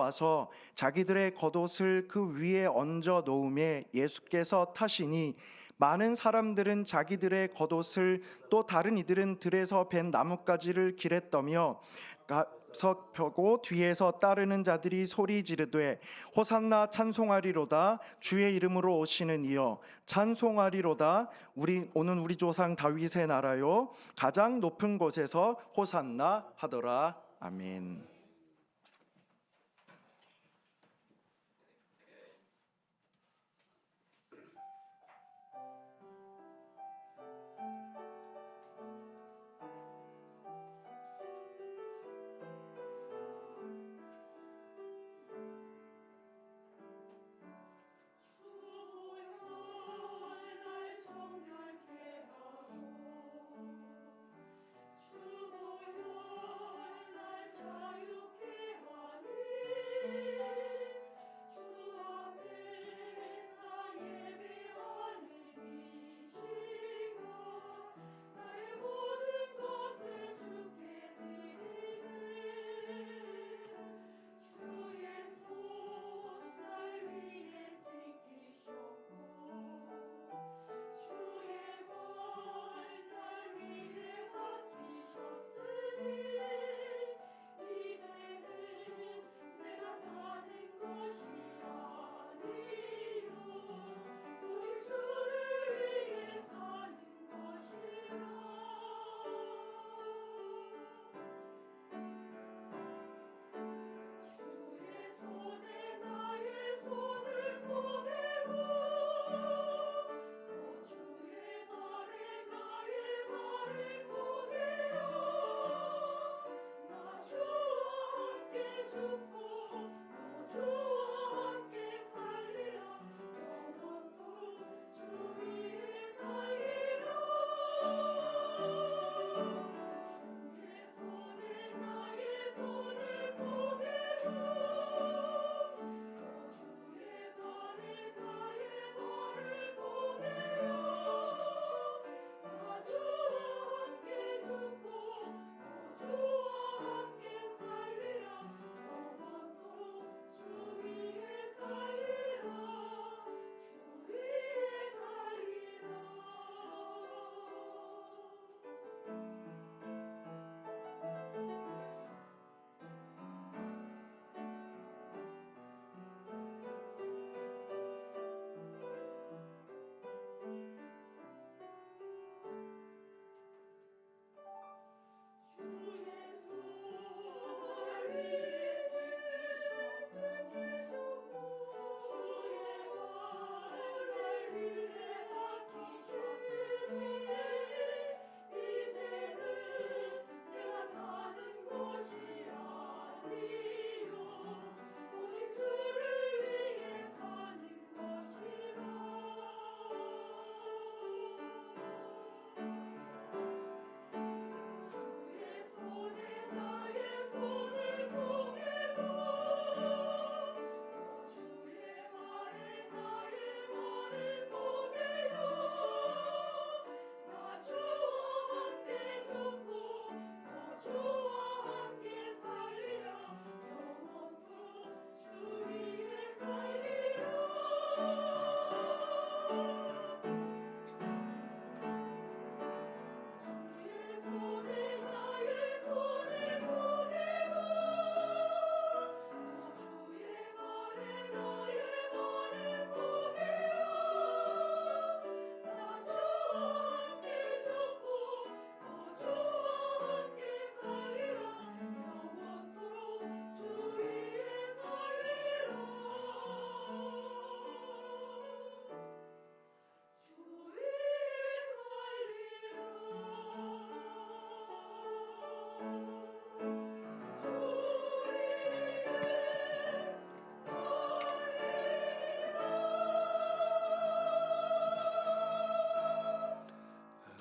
와서 자기들의 겉옷을 그 위에 얹어 놓음에 예수께서 타시니 많은 사람들은 자기들의 겉옷을 또 다른 이들은 들에서 벤 나뭇가지를 길에 떠며 가서 펴고 뒤에서 따르는 자들이 소리 지르되 호산나 찬송하리로다 주의 이름으로 오시는 이여 찬송하리로다 오는 우리 조상 다윗의 나라요 가장 높은 곳에서 호산나 하더라. 아멘.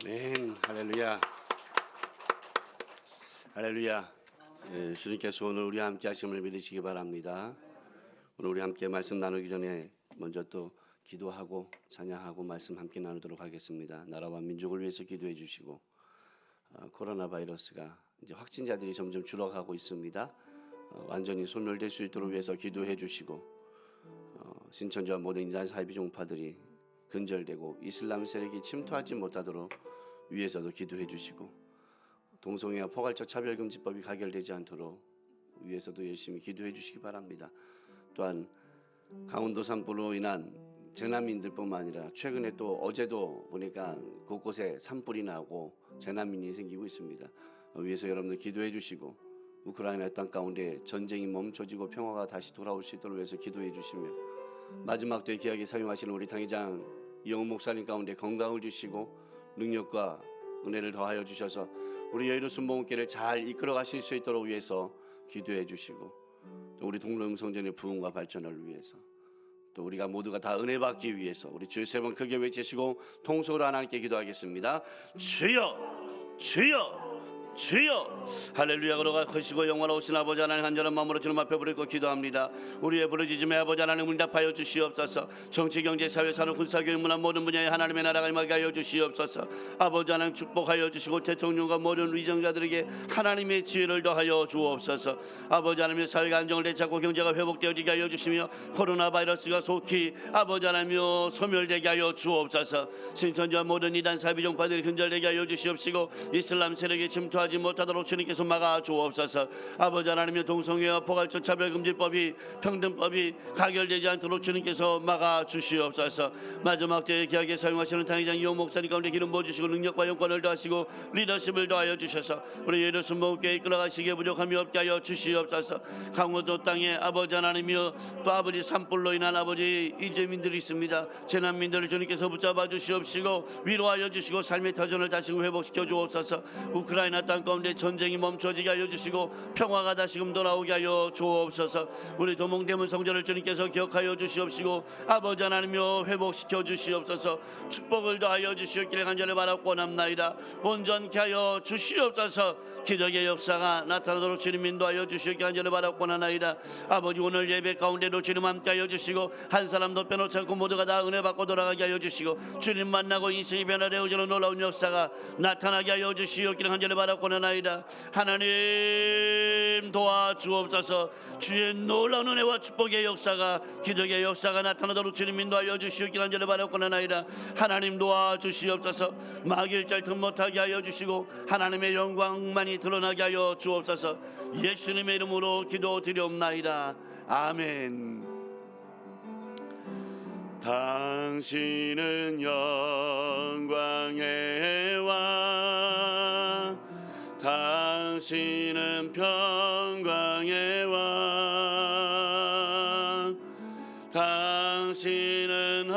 아멘. 할렐루야. 할렐루야. 주님께서 오늘 우리 함께 하심을 믿으시기 바랍니다. 오늘 우리 함께 말씀 나누기 전에 먼저 또 기도하고 찬양하고 말씀 함께 나누도록 하겠습니다. 나라와 민족을 위해서 기도해 주시고 코로나 바이러스가 이제 확진자들이 점점 줄어가고 있습니다. 완전히 소멸될 수 있도록 위해서 기도해 주시고, 신천지와 모든 인간 사이비 종파들이 근절되고 이슬람 세력이 침투하지 못하도록 위해서도 기도해 주시고, 동성애와 포괄적 차별금지법이 가결되지 않도록 위해서도 열심히 기도해 주시기 바랍니다. 또한 강원도 산불로 인한 재난민들뿐만 아니라 최근에 또 어제도 보니까 곳곳에 산불이 나고 재난민이 생기고 있습니다. 위해서 여러분들 기도해 주시고, 우크라이나 땅 가운데 전쟁이 멈춰지고 평화가 다시 돌아올 수 있도록 위해서 기도해 주시며, 마지막 때 귀하게 사용하시는 우리 당회장 이영훈 목사님 가운데 건강을 주시고 능력과 은혜를 더하여 주셔서 우리 여의도 순복음교회를 잘 이끌어 가실 수 있도록 위해서 기도해 주시고, 또 우리 동로 음성전의 부흥과 발전을 위해서, 또 우리가 모두가 다 은혜 받기 위해서 우리 주여 세 번 크게 외치시고 통속으로 하나님께 기도하겠습니다. 주여, 주여, 주여. 할렐루야. 걸어가 크시고 영원하신 아버지 하나님, 간절한 마음으로 주님 앞에 부르고 기도합니다. 우리의 부르짖음에 아버지 하나님 응답하여 주시옵소서. 정치, 경제, 사회, 산업, 군사, 교육, 문화 모든 분야에 하나님의 나라가 임하게 하여 주시옵소서. 아버지 하나님 축복하여 주시고, 대통령과 모든 위정자들에게 하나님의 지혜를 더하여 주옵소서. 아버지 하나님, 사회가 안정을 되찾고 경제가 회복되어지게 하여 주시며, 코로나 바이러스가 속히 아버지 하나님 소멸되게 하여 주옵소서. 신천지와 모든 이단 사이비 종파들이 근절되게 하여 주시옵시고, 이슬람 세력이 침투하지 못하도록 주님께서 막아 주옵소서. 아버지 하나님의 동성애와 포괄적 차별금지법이, 평등법이 가결되지 않도록 주님께서 막아 주시옵소서. 마지막 때에 귀하게 사용하시는 당회장 이용 목사님 가운데 기름 부어주시고 능력과 영권을 더하시고 리더십을 더하여 주셔서 우리 예루 순복음교회 이끌어가시기에 부족함이 없게 하여 주시옵소서. 강원도 땅에 아버지 하나님이여, 또 아버지 산불로 인한 아버지 이재민들이 있습니다. 재난민들을 주님께서 붙잡아 주시옵시고 위로하여 주시고 삶의 터전을 다시금 회복시켜 주옵소서. 우크라이나 땅 가운데 전쟁이 멈춰지게 하여 주시고 평화가 다시금 돌아오게 하여 주옵소서. 우리 도몽대문 성전을 주님께서 기억하여 주시옵시고 아버지 하나님여 회복시켜 주시옵소서. 축복을 더하여 주시옵기를 간절히 바라고 원합나이다. 온전케 하여 주시옵소서. 기적의 역사가 나타나도록 주님 인도하여 주시옵기를 간절히 바라고 원하나이다. 아버지, 오늘 예배 가운데도 주님 함께 하여 주시고 한 사람도 빼놓지 않고 모두가 다 은혜 받고 돌아가게 하여 주시고, 주님 만나고 인생이 변화되어지는 놀라운 역사가 나타나게 하여 주시옵기를 간절히 바라고 원하나이다. 하나님 도와주옵소서. 주의 놀라운 은혜와 축복의 역사가, 기적의 역사가 나타나도록 주님 인도하여 주시옵기를 간절히 바라고 원하나이다. 하나님 도와주시옵소서. 마귀일절 틈 못하게 하여 주시고 하나님의 영광만이 드러나게 하여 주옵소서. 예수님의 이름으로 기도드리옵나이다. 아멘. 당신은 영광의 왕, 당신은 평강의 왕, 당신은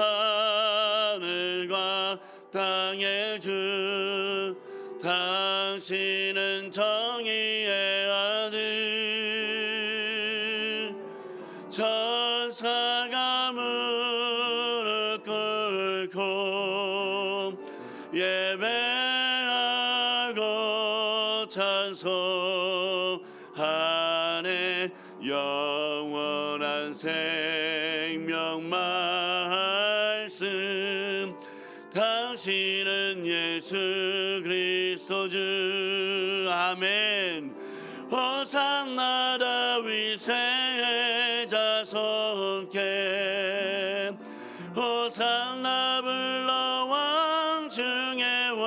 하늘과 땅의 주, 당신은 정의의 아들. 천사가 무릎 꿇고 예배하고 찬송하네. 영원한 생명 말씀, 당신은 예수 그리스도 주. 아멘. 호산나 다윗의 자손께, 호산나 불러 왕 중의 왕.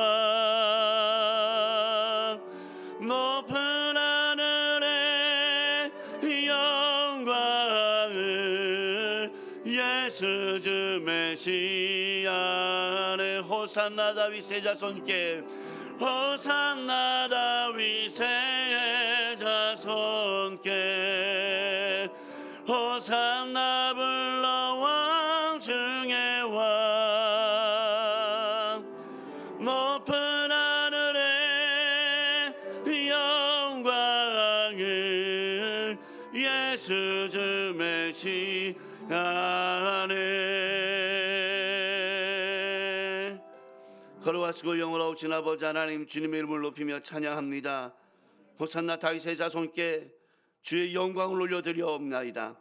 높은 하늘에 영광을 예수 주 메시아네. 호산나 다윗의 자손께, 호산나 다윗의 자손께, 호산나 불러 왕 중의 왕. 높은 하늘에 영광을 예수 주 메시아네. 걸어가시고 영원하신 아버지 하나님, 주님의 이름을 높이며 찬양합니다. 호산나 다윗의 자손께 주의 영광을 올려드리옵나이다.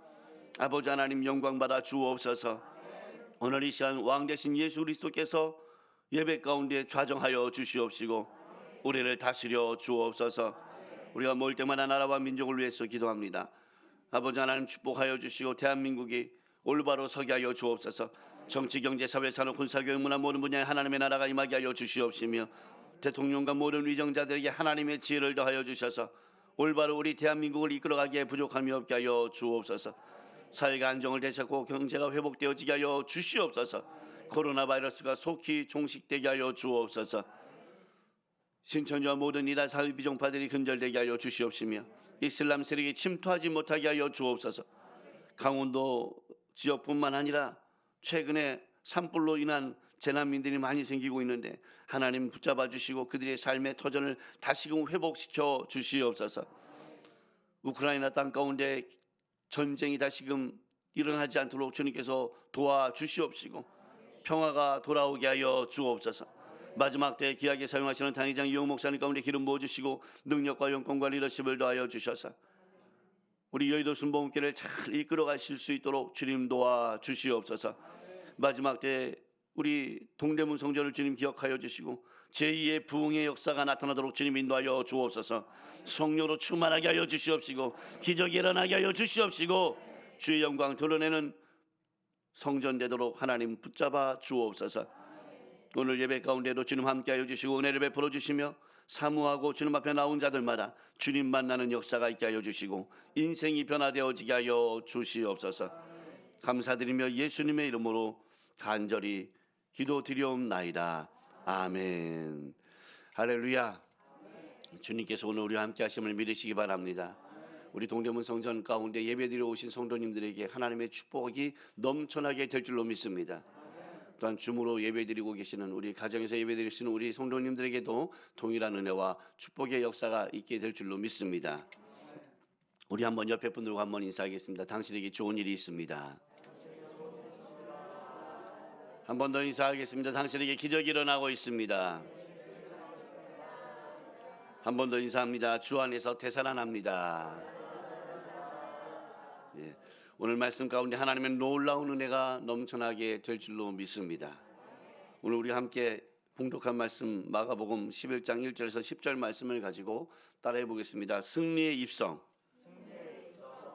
아버지 하나님, 영광 받아 주옵소서. 오늘 이 시간 왕 대신 예수 그리스도께서 예배 가운데 좌정하여 주시옵시고 우리를 다스려 주옵소서. 우리가 모일 때마다 나라와 민족을 위해서 기도합니다. 아버지 하나님 축복하여 주시고 대한민국이 올바로 서게 하여 주옵소서. 정치, 경제, 사회, 산업, 군사, 교육, 문화 모든 분야에 하나님의 나라가 임하게 하여 주시옵시며 대통령과 모든 위정자들에게 하나님의 지혜를 더하여 주셔서 올바로 우리 대한민국을 이끌어가기에 부족함이 없게 하여 주옵소서. 사회가 안정을 되찾고 경제가 회복되어지게 하여 주시옵소서. 코로나 바이러스가 속히 종식되게 하여 주옵소서. 신천지와 모든 이다 사회 비종파들이 근절되게 하여 주시옵시며 이슬람 세력이 침투하지 못하게 하여 주옵소서. 강원도 지역뿐만 아니라 최근에 산불로 인한 재난민들이 많이 생기고 있는데 하나님 붙잡아 주시고 그들의 삶의 터전을 다시금 회복시켜 주시옵소서. 우크라이나 땅 가운데 전쟁이 다시금 일어나지 않도록 주님께서 도와주시옵시고 평화가 돌아오게 하여 주옵소서. 마지막 때에 귀하게 사용하시는 당회장 이용 목사님 가운데 기름 부어주시고 능력과 영권과 리더십을 더하여 주셔서 우리 여의도 순복음교회를 잘 이끌어 가실 수 있도록 주님 도와주시옵소서. 마지막 때에 우리 동대문 성전을 주님 기억하여 주시고 제2의 부흥의 역사가 나타나도록 주님 인도하여 주옵소서. 성령으로 충만하게 하여 주시옵시고 기적이 일어나게 하여 주시옵시고 주의 영광 드러내는 성전 되도록 하나님 붙잡아 주옵소서. 오늘 예배 가운데도 주님 함께하여 주시고 은혜를 베풀어 주시며 사모하고 주님 앞에 나온 자들마다 주님 만나는 역사가 있게 하여 주시고 인생이 변화되어지게 하여 주시옵소서. 감사드리며 예수님의 이름으로 간절히 기도드리옵나이다. 아멘. 할렐루야. 주님께서 오늘 우리와 함께 하심을 믿으시기 바랍니다. 우리 동대문 성전 가운데 예배드리러 오신 성도님들에게 하나님의 축복이 넘쳐나게 될 줄로 믿습니다. 또한 줌으로 예배드리고 계시는 우리 가정에서 예배드리시는 우리 성도님들에게도 동일한 은혜와 축복의 역사가 있게 될 줄로 믿습니다. 우리 한번 옆에 분들과 한번 인사하겠습니다. 당신에게 좋은 일이 있습니다. 한 번 더 인사하겠습니다. 당신에게 기적이 일어나고 있습니다. 한 번 더 인사합니다. 주 안에서 되살아납니다. 예, 오늘 말씀 가운데 하나님의 놀라운 은혜가 넘쳐나게 될 줄로 믿습니다. 오늘 우리 함께 봉독한 말씀 마가복음 11장 1절에서 10절 말씀을 가지고 따라해 보겠습니다. 승리의 입성.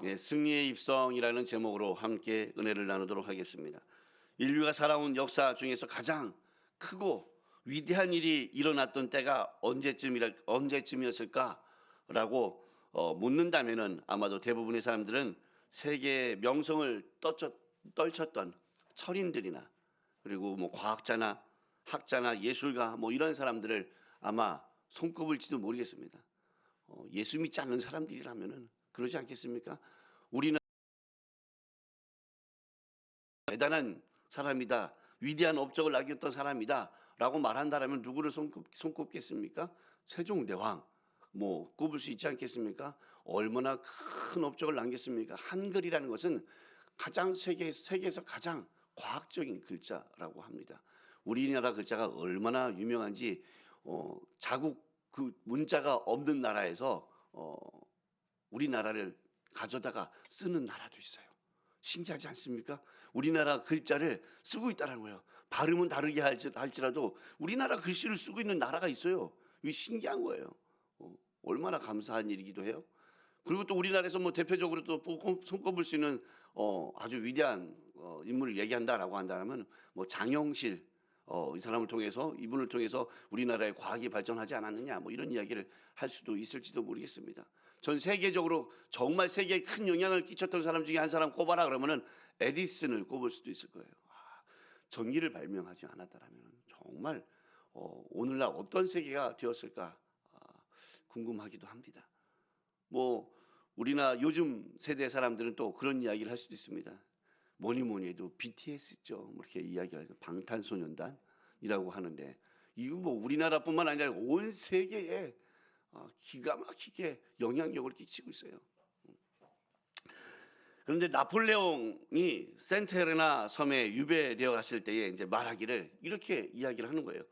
예, 승리의 입성이라는 제목으로 함께 은혜를 나누도록 하겠습니다. 인류가 살아온 역사 중에서 가장 크고 위대한 일이 일어났던 때가 언제쯤이었을까라고 묻는다면은 아마도 대부분의 사람들은 세계의 명성을 떨쳤던 철인들이나 그리고 뭐 과학자나 학자나 예술가 뭐 이런 사람들을 아마 손꼽을지도 모르겠습니다. 예수 믿지 않는 사람들이라면은 그러지 않겠습니까? 우리는 대단한 사람이다, 위대한 업적을 남겼던 사람이다 라고 말한다라면 누구를 손꼽겠습니까? 세종대왕 뭐 꼽을 수 있지 않겠습니까? 얼마나 큰 업적을 남겼습니까? 한글이라는 것은 가장 세계에서 가장 과학적인 글자라고 합니다. 우리나라 글자가 얼마나 유명한지 자국 그 문자가 없는 나라에서 우리나라를 가져다가 쓰는 나라도 있어요. 신기하지 않습니까? 우리나라 글자를 쓰고 있다는 거예요. 발음은 다르게 할지라도 우리나라 글씨를 쓰고 있는 나라가 있어요. 이게 신기한 거예요. 얼마나 감사한 일이기도 해요. 그리고 또 우리나라에서 뭐 대표적으로 또 손꼽을 수 있는 아주 위대한 인물을 얘기한다라고 한다면 뭐 장영실 이 사람을 통해서 이분을 통해서 우리나라의 과학이 발전하지 않았느냐 뭐 이런 이야기를 할 수도 있을지도 모르겠습니다. 전 세계적으로 정말 세계에 큰 영향을 끼쳤던 사람 중에 한 사람 꼽아라 그러면은 에디슨을 꼽을 수도 있을 거예요. 전기를 발명하지 않았다라면 정말 오늘날 어떤 세계가 되었을까 궁금하기도 합니다. 뭐 우리나 요즘 세대 사람들은 또 그런 이야기를 할 수도 있습니다. 뭐니 해도 BTS죠. 뭐 이렇게 이야기하죠. 방탄소년단이라고 하는데 이거 뭐 우리나라뿐만 아니라 온 세계에 기가 막히게 영향력을 끼치고 있어요. 그런데 나폴레옹이 센테르나 섬에 유배되어 갔을 때에 이제 말하기를 이렇게 이야기를 하는 거예요.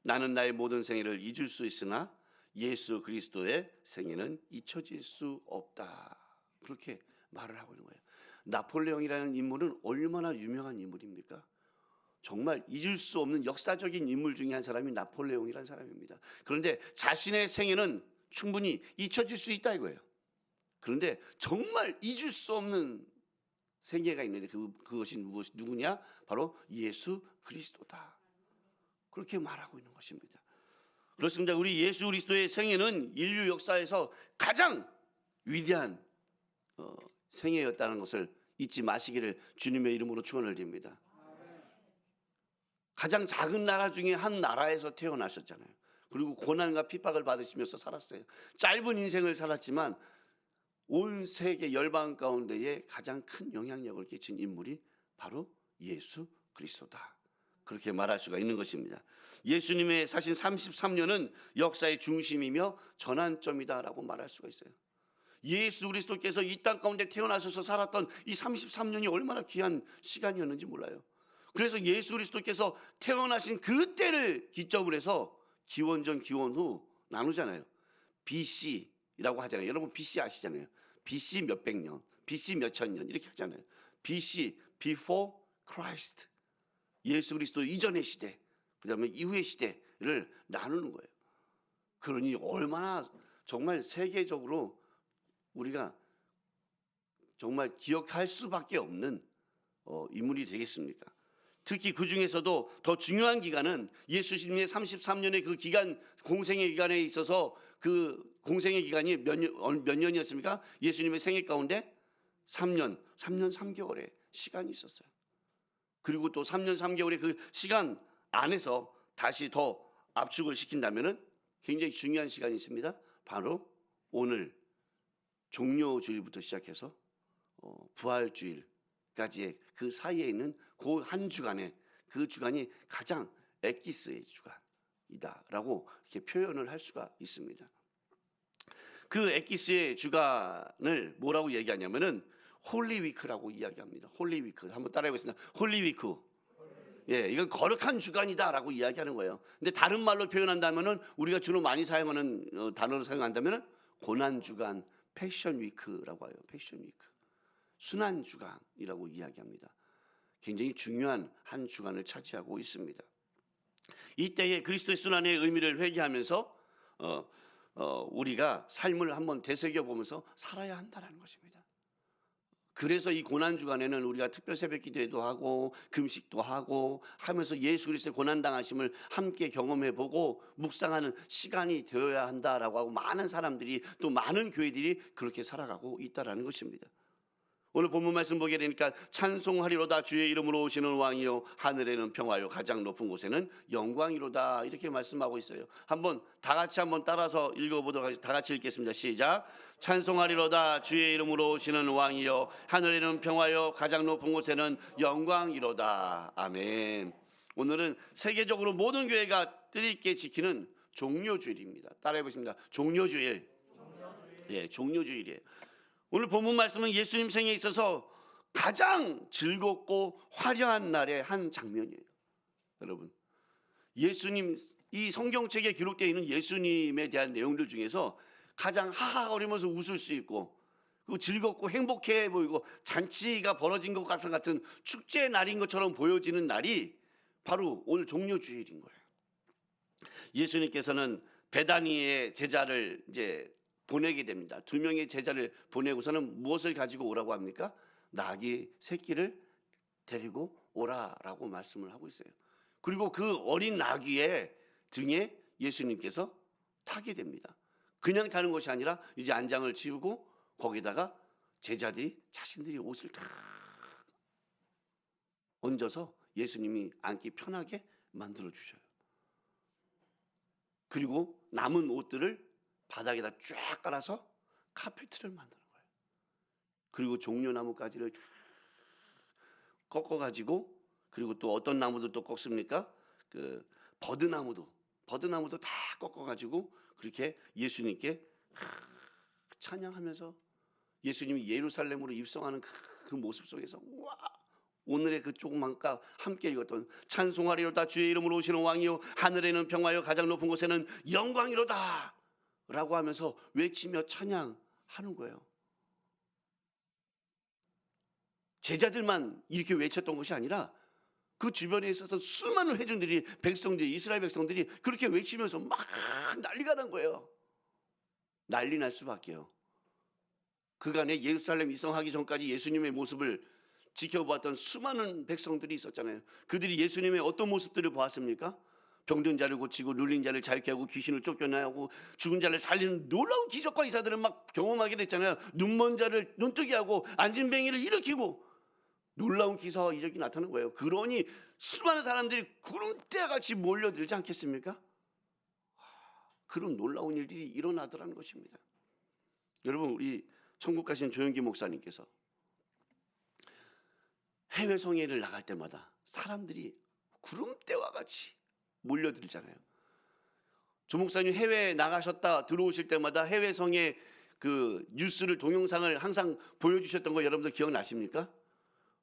나는 나의 모든 생애를 잊을 수 있으나 예수 그리스도의 생애는 잊혀질 수 없다. 그렇게 말을 하고 있는 거예요. 나폴레옹이라는 인물은 얼마나 유명한 인물입니까? 정말 잊을 수 없는 역사적인 인물 중에 한 사람이 나폴레옹이라는 사람입니다. 그런데 자신의 생애는 충분히 잊혀질 수 있다 이거예요. 그런데 정말 잊을 수 없는 생애가 있는데 그것이 누구냐? 바로 예수 그리스도다. 그렇게 말하고 있는 것입니다. 그렇습니다. 우리 예수 그리스도의 생애는 인류 역사에서 가장 위대한 생애였다는 것을 잊지 마시기를 주님의 이름으로 축원을 드립니다. 가장 작은 나라 중에 한 나라에서 태어나셨잖아요. 그리고 고난과 핍박을 받으시면서 살았어요. 짧은 인생을 살았지만 온 세계 열방 가운데에 가장 큰 영향력을 끼친 인물이 바로 예수 그리스도다. 그렇게 말할 수가 있는 것입니다. 예수님의 사신 33년은 역사의 중심이며 전환점이다라고 말할 수가 있어요. 예수 그리스도께서 이 땅 가운데 태어나셔서 살았던 이 33년이 얼마나 귀한 시간이었는지 몰라요. 그래서 예수 그리스도께서 태어나신 그때를 기점으로 해서 기원전 기원후 나누잖아요. BC라고 하잖아요. 여러분 BC 아시잖아요. BC 몇백 년, BC 몇천 년 이렇게 하잖아요. BC, before Christ. 예수 그리스도 이전의 시대, 그다음에 이후의 시대를 나누는 거예요. 그러니 얼마나 정말 세계적으로 우리가 정말 기억할 수밖에 없는 인물이 되겠습니까? 특히 그 중에서도 더 중요한 기간은 예수님의 33년의 그 기간, 공생의 기간에 있어서 그 공생의 기간이 몇 년이었습니까? 예수님의 생애 가운데 3년 3개월의 시간이 있었어요. 그리고 또 3년 3개월의 그 시간 안에서 다시 더 압축을 시킨다면은 굉장히 중요한 시간이 있습니다. 바로 오늘 종료주일부터 시작해서 부활주일까지의 그 사이에 있는 그 한 주간에 그 주간이 가장 엑기스의 주간이다라고 이렇게 표현을 할 수가 있습니다. 그 엑기스의 주간을 뭐라고 얘기하냐면은 홀리위크라고 이야기합니다. 홀리위크 한번 따라해보겠습니다. 홀리위크. 예, 이건 거룩한 주간이다라고 이야기하는 거예요. 근데 다른 말로 표현한다면은 우리가 주로 많이 사용하는 단어로 사용한다면은 고난 주간, 패션 위크라고 해요. 패션 위크. 순환 주간이라고 이야기합니다. 굉장히 중요한 한 주간을 차지하고 있습니다. 이때의 그리스도의 순환의 의미를 회개하면서 우리가 삶을 한번 되새겨 보면서 살아야 한다는 것입니다. 그래서 이 고난 주간에는 우리가 특별 새벽 기도회도 하고 금식도 하고 하면서 예수 그리스도의 고난 당하심을 함께 경험해 보고 묵상하는 시간이 되어야 한다라고 하고 많은 사람들이 또 많은 교회들이 그렇게 살아가고 있다라는 것입니다. 오늘 본문 말씀 보게 되니까 찬송하리로다 주의 이름으로 오시는 왕이요 하늘에는 평화요 가장 높은 곳에는 영광이로다 이렇게 말씀하고 있어요. 한번 다 같이 한번 따라서 읽어보도록 하겠습니다. 다 같이 읽겠습니다. 시작. 찬송하리로다 주의 이름으로 오시는 왕이요 하늘에는 평화요 가장 높은 곳에는 영광이로다. 아멘. 오늘은 세계적으로 모든 교회가 뜻있게 지키는 종료주일입니다. 따라해 보십니다. 종료주일. 예, 종료주일이에요. 오늘 본문 말씀은 예수님 생에 있어서 가장 즐겁고 화려한 날의 한 장면이에요. 여러분, 예수님 이 성경책에 기록되어 있는 예수님에 대한 내용들 중에서 가장 하하거리면서 웃을 수 있고 그리고 즐겁고 행복해 보이고 잔치가 벌어진 것 같은 축제 날인 것처럼 보여지는 날이 바로 오늘 종료주일인 거예요. 예수님께서는 베다니의 제자를 이제 보내게 됩니다. 2명의 제자를 보내고서는 무엇을 가지고 오라고 합니까? 나귀 새끼를 데리고 오라라고 말씀을 하고 있어요. 그리고 그 어린 나귀의 등에 예수님께서 타게 됩니다. 그냥 타는 것이 아니라 이제 안장을 치우고 거기다가 제자들이 자신들이 옷을 다 얹어서 예수님이 앉기 편하게 만들어 주셔요. 그리고 남은 옷들을 바닥에다 쫙 깔아서 카페트를 만드는 거예요. 그리고 종려나무 가지를 꺾어가지고 그리고 또 어떤 나무도 또 꺾습니까? 그 버드나무도 다 꺾어가지고 그렇게 예수님께 찬양하면서 예수님이 예루살렘으로 입성하는 그 모습 속에서 와 오늘의 그 조그만가 함께 읽었던 찬송하리로다 주의 이름으로 오시는 왕이요 하늘에는 평화요 가장 높은 곳에는 영광이로다 라고 하면서 외치며 찬양하는 거예요. 제자들만 이렇게 외쳤던 것이 아니라 그 주변에 있었던 수많은 회중들이 백성들이 이스라엘 백성들이 그렇게 외치면서 막 난리가 난 거예요. 난리 날 수밖에요. 그간에 예루살렘 입성하기 전까지 예수님의 모습을 지켜보았던 수많은 백성들이 있었잖아요. 그들이 예수님의 어떤 모습들을 보았습니까? 병든 자를 고치고 눌린 자를 자유케 하고 귀신을 쫓겨나고 죽은 자를 살리는 놀라운 기적과 이사들을 막 경험하게 됐잖아요. 눈먼 자를 눈뜨게 하고 앉은 뱅이를 일으키고 놀라운 기사와 이적이 나타나는 거예요. 그러니 수많은 사람들이 구름대 같이 몰려들지 않겠습니까? 그런 놀라운 일들이 일어나더라는 것입니다. 여러분, 우리 천국 가신 조영기 목사님께서 해외 성회를 나갈 때마다 사람들이 구름대와 같이 몰려들잖아요. 조 목사님 해외에 나가셨다 들어오실 때마다 해외 성회 그 뉴스를 동영상을 항상 보여주셨던 거 여러분들 기억나십니까?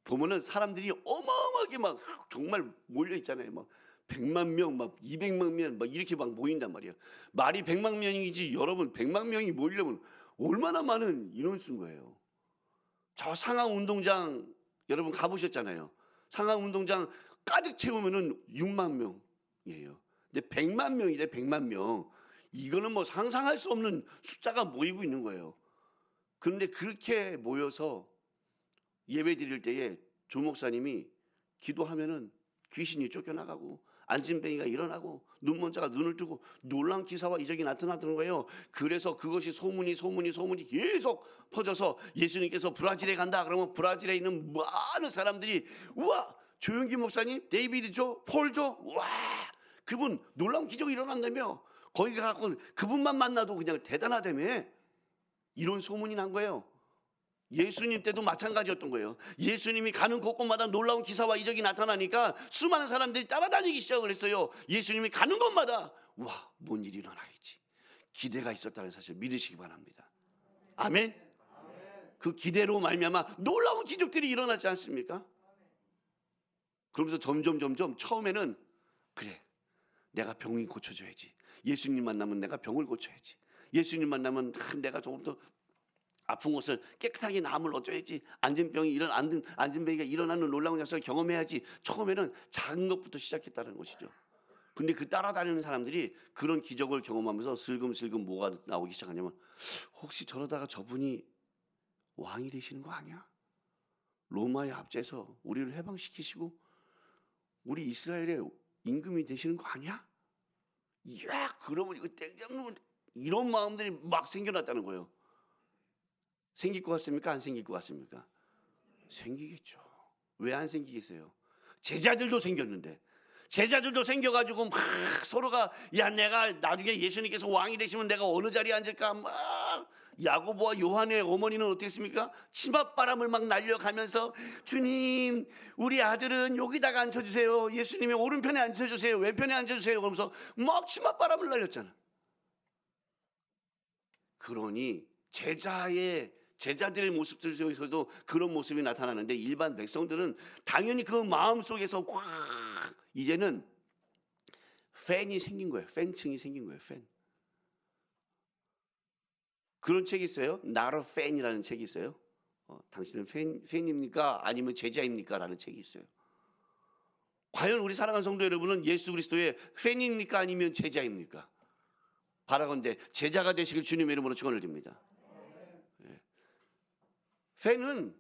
보면은 사람들이 어마어마하게 막 정말 몰려 있잖아요. 막 100만 명, 막 200만 명, 막 이렇게 막 모인단 말이에요. 말이 100만 명이지 여러분 100만 명이 모이려면 얼마나 많은 인원 수인 거예요. 저 상암 운동장 여러분 가보셨잖아요. 상암 운동장 가득 채우면은 6만 명이에요. 근데 100만 명이래 100만 명. 이거는 뭐 상상할 수 없는 숫자가 모이고 있는 거예요. 그런데 그렇게 모여서 예배 드릴 때에 조 목사님이 기도하면은 귀신이 쫓겨나가고 안진뱅이가 일어나고 눈먼 자가 눈을 뜨고 놀라운 기사와 이적이 나타나는 거예요. 그래서 그것이 소문이 계속 퍼져서 예수님께서 브라질에 간다 그러면 브라질에 있는 많은 사람들이 우와 조영기 목사님, 데이비드죠, 폴죠, 와 그분 놀라운 기적이 일어난다며 거기 가서 그분만 만나도 그냥 대단하다며 이런 소문이 난 거예요. 예수님 때도 마찬가지였던 거예요. 예수님이 가는 곳곳마다 놀라운 기사와 이적이 나타나니까 수많은 사람들이 따라다니기 시작을 했어요. 예수님이 가는 곳마다 와, 뭔 일이 일어나겠지. 기대가 있었다는 사실 믿으시기 바랍니다. 아멘. 그 기대로 말미암아 놀라운 기적들이 일어나지 않습니까? 그러면서 점점 처음에는 그래, 내가 병이 고쳐줘야지. 예수님 만나면 내가 병을 고쳐야지. 예수님 만나면 내가 조금 더 아픈 곳을 깨끗하게 남을 얻어야지. 앉은 뱅이가 일어나는 놀라운 역사를 경험해야지. 처음에는 작은 것부터 시작했다는 것이죠. 근데 그 따라다니는 사람들이 그런 기적을 경험하면서 슬금슬금 뭐가 나오기 시작하냐면 혹시 저러다가 저분이 왕이 되시는 거 아니야? 로마에 합제해서 우리를 해방시키시고 우리 이스라엘의 임금이 되시는 거 아니야? 이야, 그러면 이거 땡잡는 이런 마음들이 막 생겨났다는 거예요. 생길 것 같습니까? 안 생길 것 같습니까? 생기겠죠. 왜 안 생기겠어요? 제자들도 생겼는데 제자들도 생겨가지고 막 서로가 야 내가 나중에 예수님께서 왕이 되시면 내가 어느 자리에 앉을까 막 야고보와 요한의 어머니는 어떻겠습니까? 치맛바람을 막 날려가면서 주님 우리 아들은 여기다가 앉혀주세요. 예수님의 오른편에 앉혀주세요. 왼편에 앉혀주세요. 그러면서 막 치맛바람을 날렸잖아. 그러니 제자들의 모습들 속에서도 그런 모습이 나타나는데 일반 백성들은 당연히 그 마음 속에서 확 이제는 팬이 생긴 거예요. 팬층이 생긴 거예요. 팬. 그런 책이 있어요. Not a Fan이라는 책이 있어요. 당신은 팬입니까? 아니면 제자입니까? 라는 책이 있어요. 과연 우리 사랑하는 성도 여러분은 예수 그리스도의 팬입니까? 아니면 제자입니까? 바라건대 제자가 되시길 주님의 이름으로 축원을 드립니다. 팬은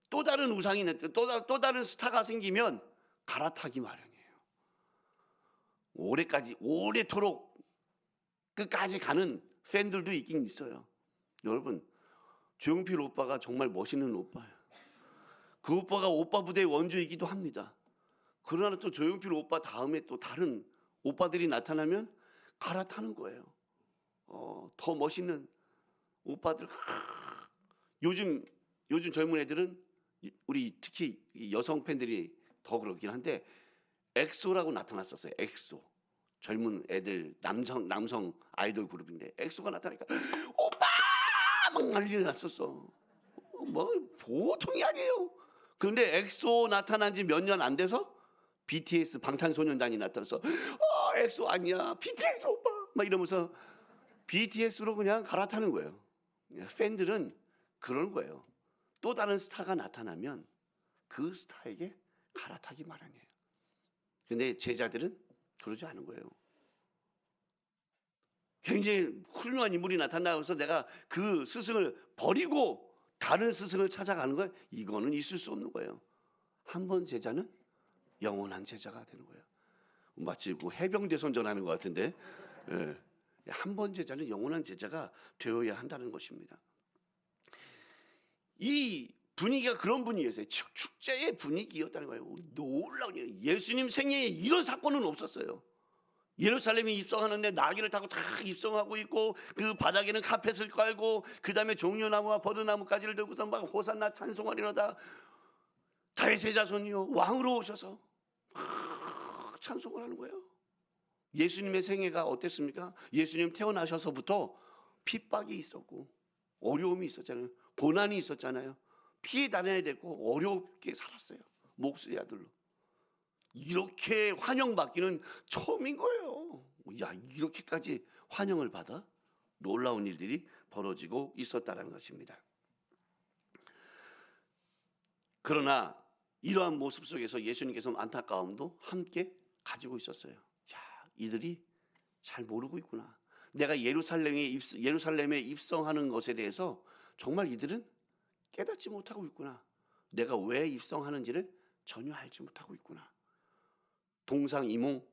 또 다른 우상이 또 다른 스타가 생기면 갈아타기 마련이에요. 오래토록 끝까지 가는 팬들도 있긴 있어요. 여러분, 조용필 오빠가 정말 멋있는 오빠예요. 그 오빠가 오빠 부대의 원조이기도 합니다. 그러나 또 조용필 오빠 다음에 또 다른 오빠들이 나타나면 갈아타는 거예요. 더 멋있는 오빠들. 요즘 젊은 애들은 우리 특히 여성 팬들이 더 그렇긴 한데 엑소라고 나타났었어요. 엑소. 젊은 애들 남성 아이돌 그룹인데 엑소가 나타나니까 오빠 막 난리 났었어. 뭐 보통이 아니에요. 그런데 엑소 나타난 지 몇 년 안 돼서 BTS 방탄소년단이 나타나서 엑소 아니야 BTS 오빠 막 이러면서 BTS로 그냥 갈아타는 거예요. 팬들은 그런 거예요. 또 다른 스타가 나타나면 그 스타에게 갈아타기 마련이에요. 근데 제자들은 그러지 않은 거예요. 굉장히 훌륭한 인물이 나타나서 내가 그 스승을 버리고 다른 스승을 찾아가는 거, 이거는 있을 수 없는 거예요. 한 번 제자는 영원한 제자가 되는 거예요. 마치 그 해병대 선전하는 것 같은데, 예. 한 번 제자는 영원한 제자가 되어야 한다는 것입니다. 이 분위기가 그런 분위기였어요. 축제의 분위기였다는 거예요. 놀라운 일. 예수님 생애에 이런 사건은 없었어요. 예루살렘에 입성하는데 나귀를 타고 다 입성하고 있고, 그 바닥에는 카펫을 깔고, 그 다음에 종려나무와 버드나무까지를 들고서 막 호산나 찬송하리로다. 다윗의 자손이요 왕으로 오셔서 찬송을 하는 거예요. 예수님의 생애가 어땠습니까? 예수님 태어나셔서부터 핍박이 있었고 어려움이 있었잖아요. 고난이 있었잖아요. 피해 다녀야 됐고 어렵게 살았어요. 목수의 아들로. 이렇게 환영받기는 처음인 거예요. 야, 이렇게까지 환영을 받아? 놀라운 일들이 벌어지고 있었다는 것입니다. 그러나 이러한 모습 속에서 예수님께서는 안타까움도 함께 가지고 있었어요. 야, 이들이 잘 모르고 있구나. 내가 예루살렘에 입성하는 것에 대해서 정말 이들은 깨닫지 못하고 있구나. 내가 왜 입성하는지를 전혀 알지 못하고 있구나. 동상이몽이라고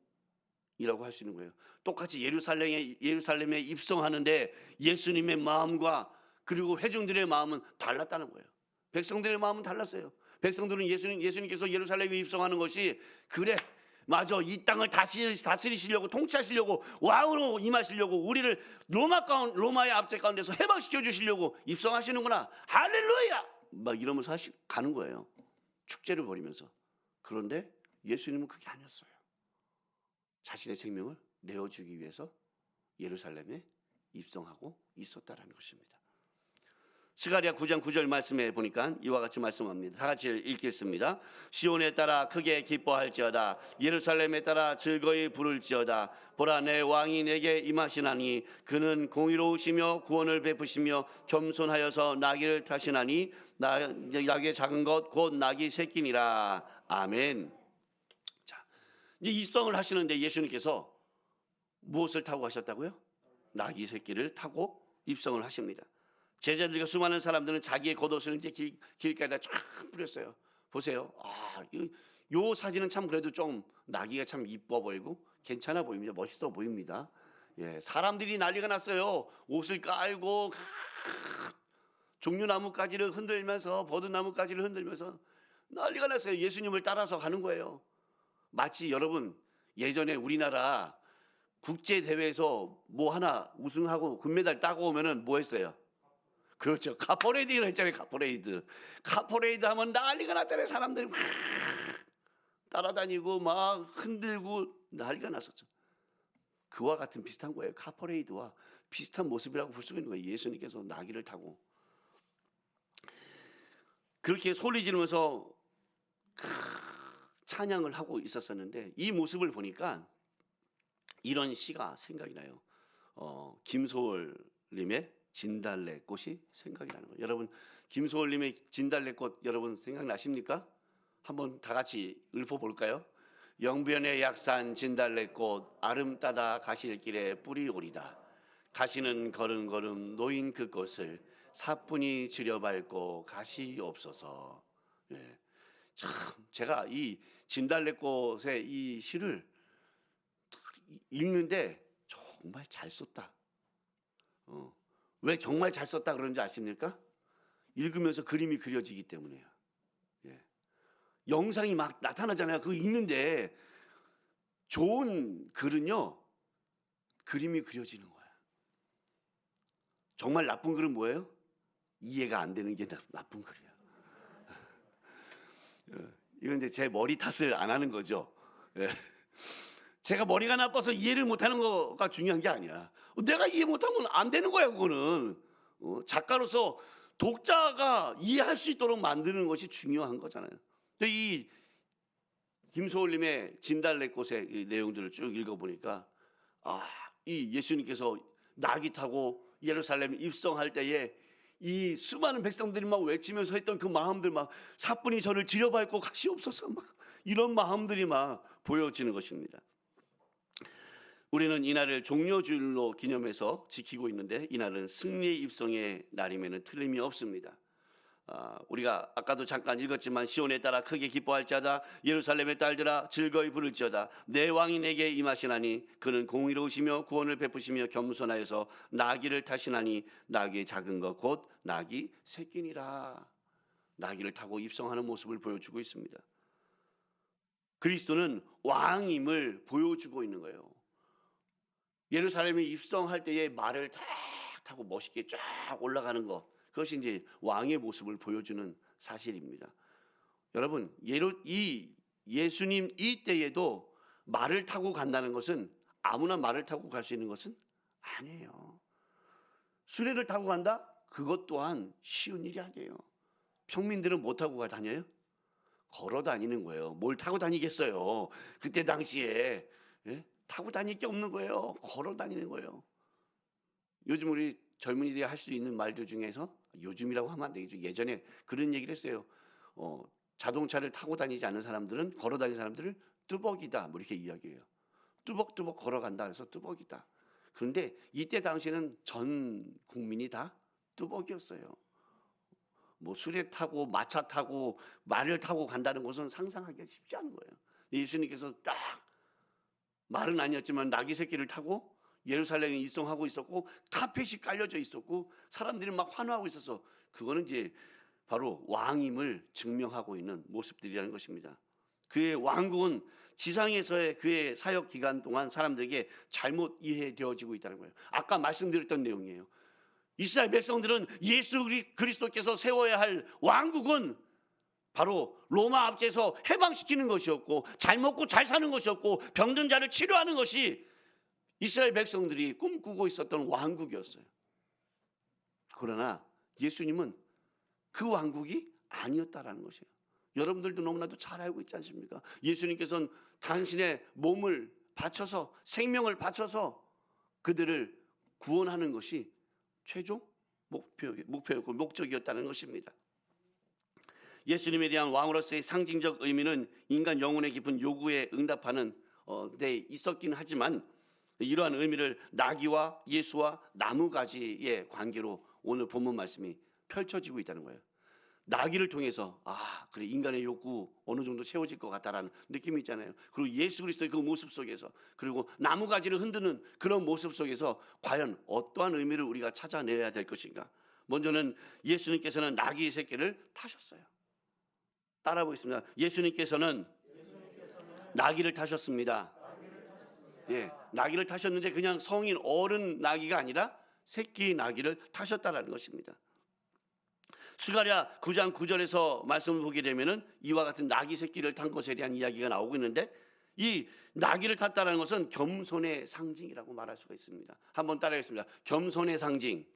할 수 있는 거예요. 똑같이 예루살렘에 입성하는데 예수님의 마음과 그리고 회중들의 마음은 달랐다는 거예요. 백성들의 마음은 달랐어요. 백성들은 예수님께서 예루살렘에 입성하는 것이, 그래 맞아, 이 땅을 다스리시려고, 통치하시려고, 왕으로 임하시려고, 우리를 로마의 압제 가운데서 해방시켜 주시려고 입성하시는구나, 할렐루야, 막 이러면서 가는 거예요. 축제를 벌이면서. 그런데 예수님은 그게 아니었어요. 자신의 생명을 내어주기 위해서 예루살렘에 입성하고 있었다라는 것입니다. 스가랴 9장 9절 말씀에 보니까 이와 같이 말씀합니다. 다 같이 읽겠습니다. 시온에 따라 크게 기뻐할지어다. 예루살렘에 따라 즐거이 부를지어다. 보라, 내 왕이 내게 임하시나니 그는 공의로우시며 구원을 베푸시며 겸손하여서 나귀를 타시나니 나귀의 작은 것 곧 나귀 새끼니라. 아멘. 자, 이제 입성을 하시는데 예수님께서 무엇을 타고 하셨다고요? 나귀 새끼를 타고 입성을 하십니다. 제자들과 수많은 사람들은 자기의 겉옷을 이제 길가에다 쫙 뿌렸어요. 보세요. 요 사진은 참 그래도 좀 나귀가 참 이뻐 보이고 괜찮아 보입니다. 멋있어 보입니다. 예, 사람들이 난리가 났어요. 옷을 깔고 종려나무까지를 흔들면서, 버드나무까지를 흔들면서 난리가 났어요. 예수님을 따라서 가는 거예요. 마치 여러분, 예전에 우리나라 국제 대회에서 뭐 하나 우승하고 금메달 따고 오면은 뭐 했어요? 그렇죠. 카퍼레이드라고 했잖아요. 카퍼레이드 하면 난리가 났잖아요. 사람들이 막 따라다니고 막 흔들고 난리가 났었죠. 그와 같은 비슷한 거예요. 카퍼레이드와 비슷한 모습이라고 볼 수 있는 거예요. 예수님께서 나귀를 타고 그렇게 소리 지르면서 찬양을 하고 있었었는데, 이 모습을 보니까 이런 시가 생각이 나요. 김소월님의 진달래꽃이 생각이 나는 거예요. 여러분, 김소월님의 진달래꽃 여러분 생각나십니까? 한번 다 같이 읊어볼까요? 영변의 약산 진달래꽃 아름 따다 가실 길에 뿌리 오리다. 가시는 걸음걸음 놓인 그 꽃을 사뿐히 지려밟고 가시옵소서. 예. 참 제가 이 진달래꽃의 이 시를 읽는데 정말 잘 썼다. 왜 정말 잘 썼다 그러는지 아십니까? 읽으면서 그림이 그려지기 때문이에요. 예. 영상이 막 나타나잖아요. 그거 읽는데 좋은 글은요, 그림이 그려지는 거야. 정말 나쁜 글은 뭐예요? 이해가 안 되는 게 나쁜 글이야. 이건 이제 제 머리 탓을 안 하는 거죠. 예. 제가 머리가 나빠서 이해를 못하는 거가 중요한 게 아니야. 내가 이해 못하면 안 되는 거야. 그거는 작가로서 독자가 이해할 수 있도록 만드는 것이 중요한 거잖아요. 이 김소월님의 진달래꽃의 내용들을 쭉 읽어보니까 이 예수님께서 나귀 타고 예루살렘 입성할 때에 이 수많은 백성들이 막 외치면서 했던 그 마음들, 막 사뿐히 저를 지려밟고 가시옵소서, 막 이런 마음들이 막 보여지는 것입니다. 우리는 이날을 종려주일로 기념해서 지키고 있는데 이날은 승리의 입성의 날임에는 틀림이 없습니다. 우리가 아까도 잠깐 읽었지만 시온에 따라 크게 기뻐할지어다 예루살렘의 딸들아 즐거이 부를지어다 내 왕이 내게 임하시나니 그는 공의로우시며 구원을 베푸시며 겸손하여서 나귀를 타시나니 나귀의 작은 것 곧 나귀 새끼니라. 나귀를 타고 입성하는 모습을 보여주고 있습니다. 그리스도는 왕임을 보여주고 있는 거예요. 예루살렘에 입성할 때에 말을 탁 타고 멋있게 쫙 올라가는 것, 그것이 이제 왕의 모습을 보여주는 사실입니다. 여러분, 예수님 이 때에도 말을 타고 간다는 것은 아무나 말을 타고 갈 수 있는 것은 아니에요. 수레를 타고 간다? 그것 또한 쉬운 일이 아니에요. 평민들은 못 타고 다녀요? 걸어 다니는 거예요. 뭘 타고 다니겠어요? 그때 당시에 타고 다닐 게 없는 거예요. 걸어 다니는 거예요. 요즘 우리 젊은이들이 할 수 있는 말들 중에서 요즘이라고 하면 안 되겠죠. 예전에 그런 얘기를 했어요. 자동차를 타고 다니지 않는 사람들은 걸어 다니는 사람들을 뚜벅이다. 뭐 이렇게 이야기해요. 뚜벅뚜벅 걸어간다 그래서 뚜벅이다. 그런데 이때 당시에는 전 국민이 다 뚜벅이었어요. 뭐 수레 타고 마차 타고 말을 타고 간다는 것은 상상하기가 쉽지 않은 거예요. 예수님께서 딱 말은 아니었지만 나귀 새끼를 타고 예루살렘에 입성하고 있었고 카펫이 깔려져 있었고 사람들이 막 환호하고 있어서 그거는 이제 바로 왕임을 증명하고 있는 모습들이라는 것입니다. 그의 왕국은 지상에서의 그의 사역 기간 동안 사람들에게 잘못 이해되어지고 있다는 거예요. 아까 말씀드렸던 내용이에요. 이스라엘 백성들은 예수 그리스도께서 세워야 할 왕국은 바로 로마 압제에서 해방시키는 것이었고 잘 먹고 잘 사는 것이었고 병든 자를 치료하는 것이 이스라엘 백성들이 꿈꾸고 있었던 왕국이었어요. 그러나 예수님은 그 왕국이 아니었다라는 것이에요. 여러분들도 너무나도 잘 알고 있지 않습니까? 예수님께서는 당신의 몸을 바쳐서 생명을 바쳐서 그들을 구원하는 것이 최종 목표였고 목적이었다는 것입니다. 예수님에 대한 왕으로서의 상징적 의미는 인간 영혼의 깊은 요구에 응답하는 데 있었긴 하지만 이러한 의미를 나귀와 예수와 나무가지의 관계로 오늘 본문 말씀이 펼쳐지고 있다는 거예요. 나귀를 통해서 그래 인간의 욕구 어느 정도 채워질 것 같다라는 느낌이 있잖아요. 그리고 예수 그리스도의 그 모습 속에서 그리고 나무가지를 흔드는 그런 모습 속에서 과연 어떠한 의미를 우리가 찾아내야 될 것인가. 먼저는 예수님께서는 나귀의 새끼를 타셨어요. 따라 보겠습니다. 예수님께서는 나귀를 타셨습니다. 나귀를 타셨는데 그냥 성인 어른 나귀가 아니라 새끼 나귀를 타셨다라는 것입니다. 스가랴 9장 9절에서 말씀을 보게 되면은 이와 같은 나귀 새끼를 탄 것에 대한 이야기가 나오고 있는데 이 나귀를 탔다는 것은 겸손의 상징이라고 말할 수가 있습니다. 한번 따라하겠습니다. 겸손의 상징.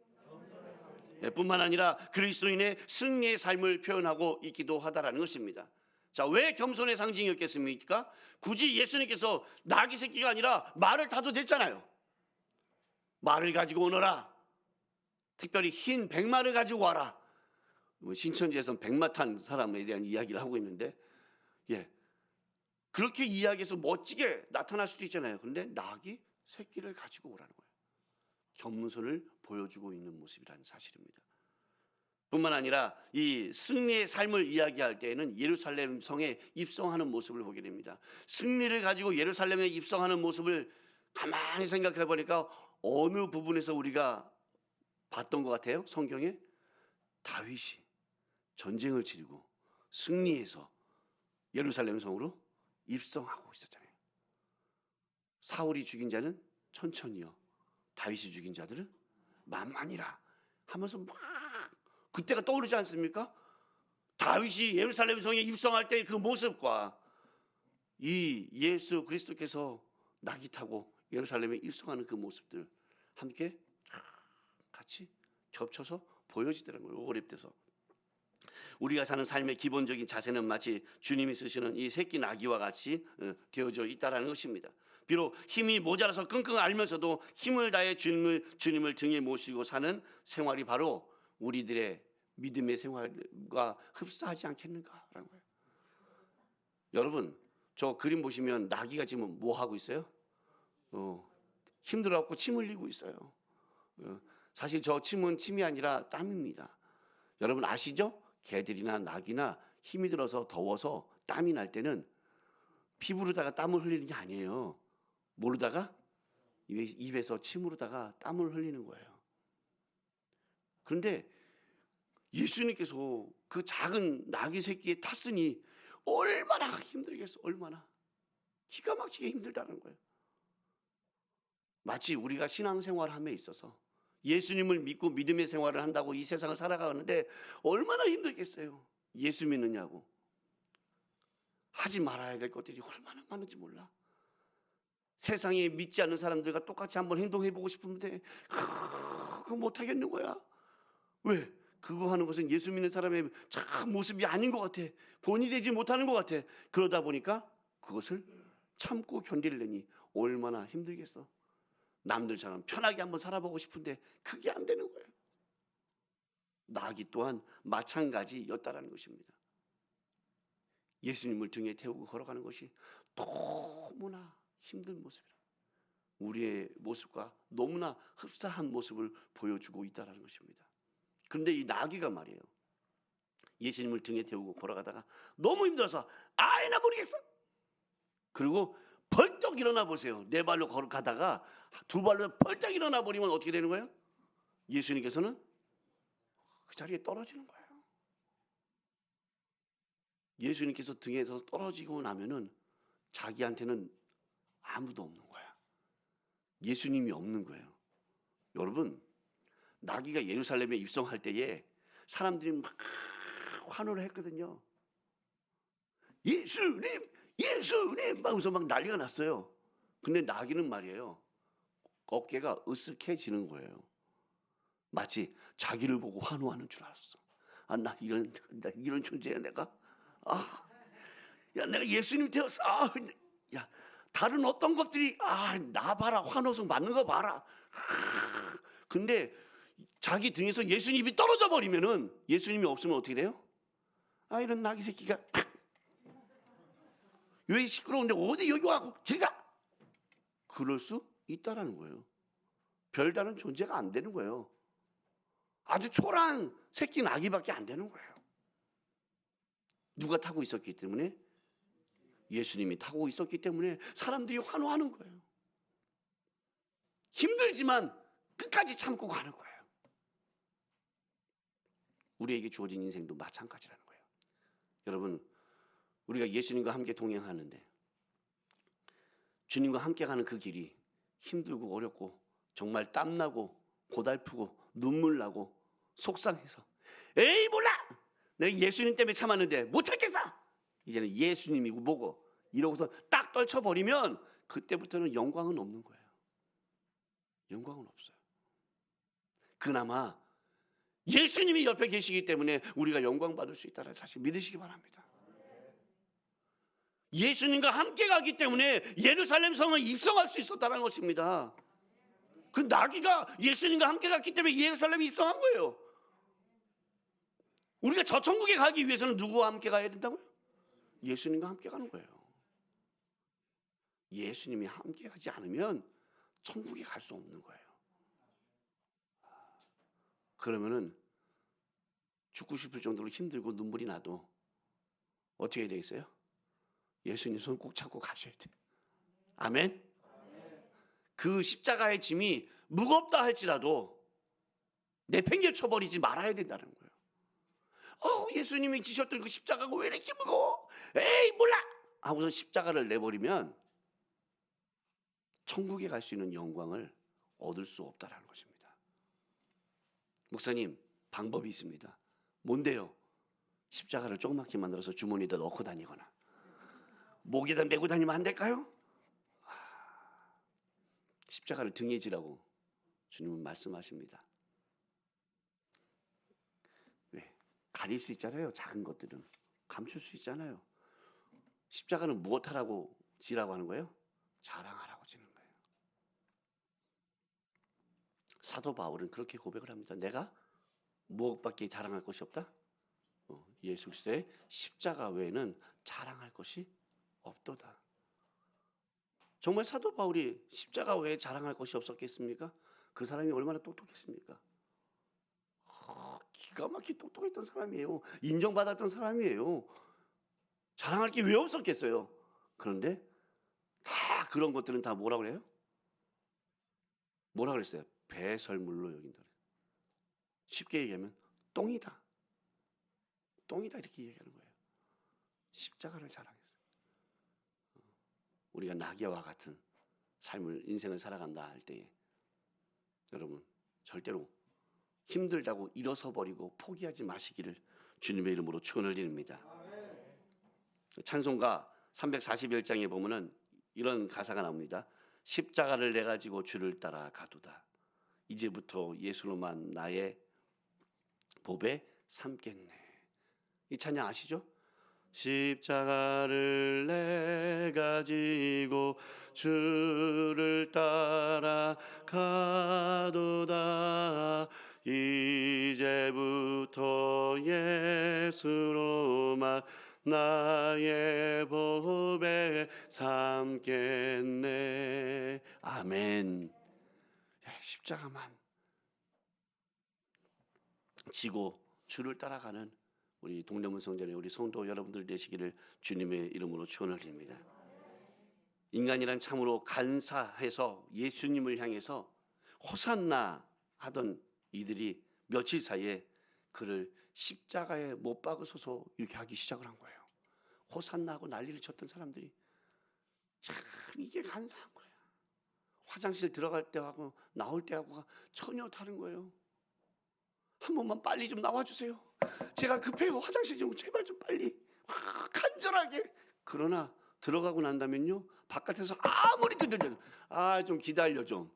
뿐만 아니라 그리스도인의 승리의 삶을 표현하고 있기도 하다라는 것입니다. 자, 왜 겸손의 상징이었겠습니까? 굳이 예수님께서 나귀 새끼가 아니라 말을 타도 됐잖아요. 말을 가지고 오너라. 특별히 흰 백마를 가지고 와라. 신천지에서는 백마 탄 사람에 대한 이야기를 하고 있는데 그렇게 이야기해서 멋지게 나타날 수도 있잖아요. 그런데 나귀 새끼를 가지고 오라는 거예요. 겸손을 보여주고 있는 모습이라는 사실입니다. 뿐만 아니라 이 승리의 삶을 이야기할 때에는 예루살렘 성에 입성하는 모습을 보게 됩니다. 승리를 가지고 예루살렘에 입성하는 모습을 가만히 생각해 보니까 어느 부분에서 우리가 봤던 것 같아요? 성경에 다윗이 전쟁을 치르고 승리해서 예루살렘 성으로 입성하고 있었잖아요. 사울이 죽인 자는 천천히요, 다윗이 죽인 자들은 만만이라 하면서 막 그때가 떠오르지 않습니까? 다윗이 예루살렘 성에 입성할 때 그 모습과 이 예수 그리스도께서 나귀 타고 예루살렘에 입성하는 그 모습들 함께 같이 겹쳐서 보여지더라는 거예요. 오랩돼서. 우리가 사는 삶의 기본적인 자세는 마치 주님이 쓰시는 이 새끼 나귀와 같이 되어져 있다라는 것입니다. 비록 힘이 모자라서 끙끙 앓면서도 힘을 다해 주님을 등에 모시고 사는 생활이 바로 우리들의 믿음의 생활과 흡사하지 않겠는가라는 거예요. 여러분, 저 그림 보시면 나귀가 지금 뭐 하고 있어요? 힘들어갖고 침 흘리고 있어요. 사실 저 침은 침이 아니라 땀입니다. 여러분 아시죠? 개들이나 낙이나 힘이 들어서 더워서 땀이 날 때는 피부로다가 땀을 흘리는 게 아니에요. 모르다가 입에서 침으로다가 땀을 흘리는 거예요. 그런데 예수님께서 그 작은 나귀 새끼에 탔으니 얼마나 힘들겠어. 얼마나 기가 막히게 힘들다는 거예요. 마치 우리가 신앙생활함에 있어서 예수님을 믿고 믿음의 생활을 한다고 이 세상을 살아가는데 얼마나 힘들겠어요. 예수 믿느냐고. 하지 말아야 될 것들이 얼마나 많은지 몰라. 세상에 믿지 않는 사람들과 똑같이 한번 행동해보고 싶은데 그거 못하겠는 거야. 왜? 그거 하는 것은 예수 믿는 사람의 참 모습이 아닌 것 같아. 본이 되지 못하는 것 같아. 그러다 보니까 그것을 참고 견디려니 얼마나 힘들겠어. 남들처럼 편하게 한번 살아보고 싶은데 그게 안 되는 거예요. 나귀 또한 마찬가지였다라는 것입니다. 예수님을 등에 태우고 걸어가는 것이 너무나 힘든 모습이라. 우리의 모습과 너무나 흡사한 모습을 보여주고 있다는 것입니다. 그런데 이 나귀가 말이에요. 예수님을 등에 태우고 걸어가다가 너무 힘들어서 아이나 모르겠어. 그리고 벌떡 일어나 보세요. 네 발로 걸어가다가 두 발로 벌떡 일어나 버리면 어떻게 되는 거예요? 예수님께서는 그 자리에 떨어지는 거예요. 예수님께서 등에서 떨어지고 나면은 자기한테는 아무도 없는 거야. 예수님이 없는 거예요. 여러분, 나귀가 예루살렘에 입성할 때에 사람들이 막 환호를 했거든요. 예수님, 예수님 막 하면서 막 난리가 났어요. 근데 나귀는 말이에요. 어깨가 으쓱해지는 거예요. 마치 자기를 보고 환호하는 줄 알았어. 아, 나 이런 존재야 내가. 아, 야 내가 예수님 되었어. 아, 야 다른 어떤 것들이 나 봐라 환호성 맞는 거 봐라. 근데 자기 등에서 예수님이 떨어져 버리면은 예수님이 없으면 어떻게 돼요? 아 이런 나귀 새끼가 왜 시끄러운데 어디 여기 와고 제가 그럴 수 있다라는 거예요. 별다른 존재가 안 되는 거예요. 아주 초라한 새끼 나귀밖에 안 되는 거예요. 누가 타고 있었기 때문에? 예수님이 타고 있었기 때문에 사람들이 환호하는 거예요. 힘들지만 끝까지 참고 가는 거예요. 우리에게 주어진 인생도 마찬가지라는 거예요. 여러분, 우리가 예수님과 함께 동행하는데 주님과 함께 가는 그 길이 힘들고 어렵고 정말 땀나고 고달프고 눈물 나고 속상해서 에이 몰라! 내가 예수님 때문에 참았는데 못 참겠어! 이제는 예수님이고 뭐고 이러고서 딱 떨쳐버리면 그때부터는 영광은 없는 거예요. 영광은 없어요. 그나마 예수님이 옆에 계시기 때문에 우리가 영광 받을 수 있다는 사실 믿으시기 바랍니다. 예수님과 함께 가기 때문에 예루살렘 성을 입성할 수 있었다는 것입니다. 그 나귀가 예수님과 함께 갔기 때문에 예루살렘에 입성한 거예요. 우리가 저 천국에 가기 위해서는 누구와 함께 가야 된다고요? 예수님과 함께 가는 거예요. 예수님이 함께 가지 않으면 천국에 갈 수 없는 거예요. 그러면은 죽고 싶을 정도로 힘들고 눈물이 나도 어떻게 해야 되겠어요? 예수님 손 꼭 잡고 가셔야 돼요. 아멘? 그 십자가의 짐이 무겁다 할지라도 내팽개쳐 버리지 말아야 된다는 거예요. 예수님이 지셨던 그 십자가가 왜 이렇게 무거워? 에이 몰라! 하고서 십자가를 내버리면 천국에 갈 수 있는 영광을 얻을 수 없다는 것입니다. 목사님, 방법이 있습니다. 뭔데요? 십자가를 조그맣게 만들어서 주머니에다 넣고 다니거나 목에다 메고 다니면 안 될까요? 십자가를 등에 지라고 주님은 말씀하십니다. 왜? 가릴 수 있잖아요. 작은 것들은 감출 수 있잖아요. 십자가는 무엇하라고 지라고 하는 거예요? 자랑하라고 지는 거예요. 사도 바울은 그렇게 고백을 합니다. 내가 무엇밖에 자랑할 것이 없다? 예수 그리스도의 십자가 외에는 자랑할 것이 없도다. 정말 사도 바울이 십자가 외에 자랑할 것이 없었겠습니까? 그 사람이 얼마나 똑똑했습니까? 기가 막히게 똑똑했던 사람이에요. 인정받았던 사람이에요. 자랑할 게 왜 없었겠어요? 그런데 다 그런 것들은 다 뭐라 그래요? 뭐라 그랬어요? 배설물로 여긴다. 쉽게 얘기하면 똥이다. 똥이다 이렇게 얘기하는 거예요. 십자가를 자랑했어요. 우리가 나귀와 같은 삶을 인생을 살아간다 할 때에 여러분 절대로 힘들다고 일어서 버리고 포기하지 마시기를 주님의 이름으로 축원을 드립니다. 찬송가 341장에 보면은 이런 가사가 나옵니다. 십자가를 내 가지고 주를 따라 가도다. 이제부터 예수로만 나의 보배 삼겠네. 이 찬양 아시죠? 십자가를 내 가지고 주를 따라 가도다. 이제부터 예수로만 나의 보배 삼겠네. 아멘. 십자가만 지고 주를 따라가는 우리 동대문 성전의 우리 성도 여러분들 되시기를 주님의 이름으로 축원을 드립니다. 인간이란 참으로 간사해서 예수님을 향해서 호산나 하던 이들이 며칠 사이에 그를 십자가에 못 박으소서 이렇게 하기 시작을 한 거예요. 호산나하고 난리를 쳤던 사람들이 참 이게 간사한 거야. 화장실 들어갈 때하고 나올 때하고가 전혀 다른 거예요. 한 번만 빨리 좀 나와주세요. 제가 급해요. 화장실 좀 제발 좀 빨리. 간절하게. 그러나 들어가고 난다면요 바깥에서 아무리 들려도 좀 기다려 좀.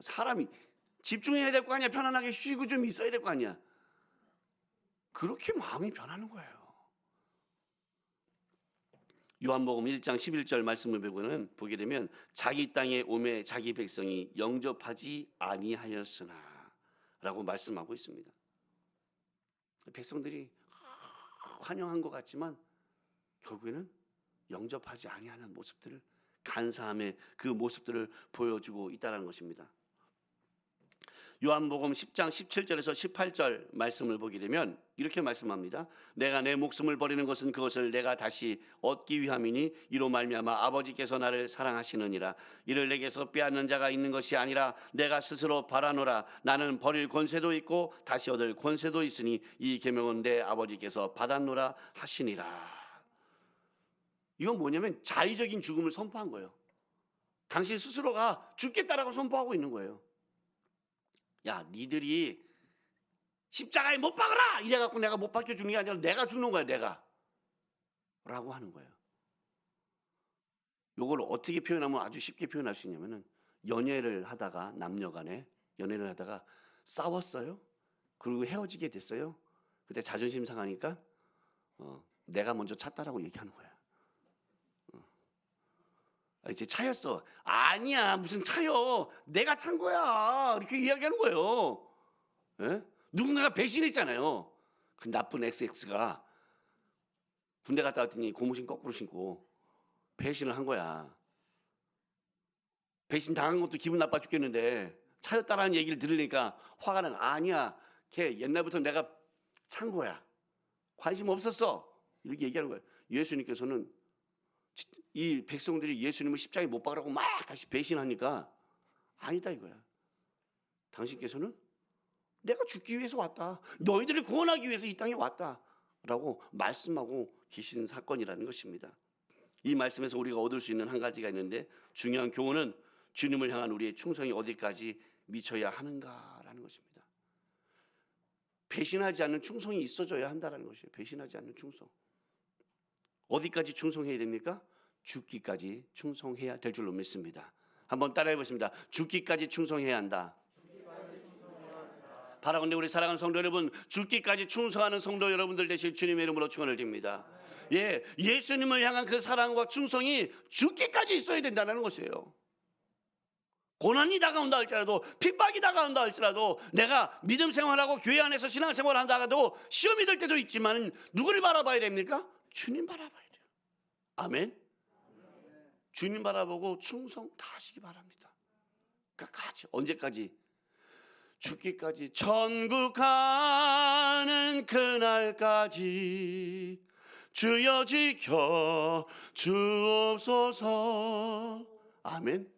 사람이 집중해야 될 거 아니야. 편안하게 쉬고 좀 있어야 될 거 아니야. 그렇게 마음이 변하는 거예요. 요한복음 1장 11절 말씀을 보게 되면 자기 땅에 오매 자기 백성이 영접하지 아니하였으나 라고 말씀하고 있습니다. 백성들이 환영한 것 같지만 결국에는 영접하지 아니하는 모습들을 간사함의 그 모습들을 보여주고 있다는 것입니다. 요한복음 10장 17절에서 18절 말씀을 보게 되면 이렇게 말씀합니다. 내가 내 목숨을 버리는 것은 그것을 내가 다시 얻기 위함이니 이로 말미암아 아버지께서 나를 사랑하시느니라. 이를 내게서 빼앗는 자가 있는 것이 아니라 내가 스스로 바라노라. 나는 버릴 권세도 있고 다시 얻을 권세도 있으니 이 계명은 내 아버지께서 받았노라 하시니라. 이건 뭐냐면 자의적인 죽음을 선포한 거예요. 당신 스스로가 죽겠다라고 선포하고 있는 거예요. 야, 니들이 십자가에 못 박으라! 이래갖고 내가 못 박혀 죽는 게 아니라 내가 죽는 거야, 내가. 라고 하는 거예요. 요걸 어떻게 표현하면 아주 쉽게 표현할 수 있냐면은 연애를 하다가 남녀 간에 연애를 하다가 싸웠어요. 그리고 헤어지게 됐어요. 그때 자존심 상하니까 내가 먼저 찼다라고 얘기하는 거야. 이제 차였어. 아니야 무슨 차요. 내가 찬 거야. 이렇게 이야기하는 거예요. 예? 누군가가 배신했잖아요. 그 나쁜 XX가 군대 갔다 왔더니 고무신 거꾸로 신고 배신을 한 거야. 배신 당한 것도 기분 나빠 죽겠는데 차였다라는 얘기를 들으니까 화가 나는. 아니야 걔 옛날부터 내가 찬 거야. 관심 없었어. 이렇게 얘기하는 거예요. 예수님께서는 이 백성들이 예수님을 십자가에 못 박으라고 막 다시 배신하니까 아니다 이거야. 당신께서는 내가 죽기 위해서 왔다. 너희들을 구원하기 위해서 이 땅에 왔다. 라고 말씀하고 계신 사건이라는 것입니다. 이 말씀에서 우리가 얻을 수 있는 한 가지가 있는데 중요한 교훈은 주님을 향한 우리의 충성이 어디까지 미쳐야 하는가라는 것입니다. 배신하지 않는 충성이 있어져야 한다는 것이에요. 배신하지 않는 충성. 어디까지 충성해야 됩니까? 죽기까지 충성해야 될 줄로 믿습니다. 한번 따라해 보겠습니다. 죽기까지 충성해야 한다. 바라건대 우리 사랑하는 성도 여러분, 죽기까지 충성하는 성도 여러분들 되실 주님의 이름으로 축원을 드립니다. 예, 예수님을 향한 그 사랑과 충성이 죽기까지 있어야 된다는 것이에요. 고난이 다가온다 할지라도, 핍박이 다가온다 할지라도, 내가 믿음 생활하고 교회 안에서 신앙 생활한다 하도 시험이 될 때도 있지만 누구를 바라봐야 됩니까? 주님 바라봐야 돼요. 아멘. 주님 바라보고 충성 다하시기 바랍니다. 끝까지. 언제까지? 죽기까지. 천국 가는 그날까지 주여 지켜 주옵소서. 아멘.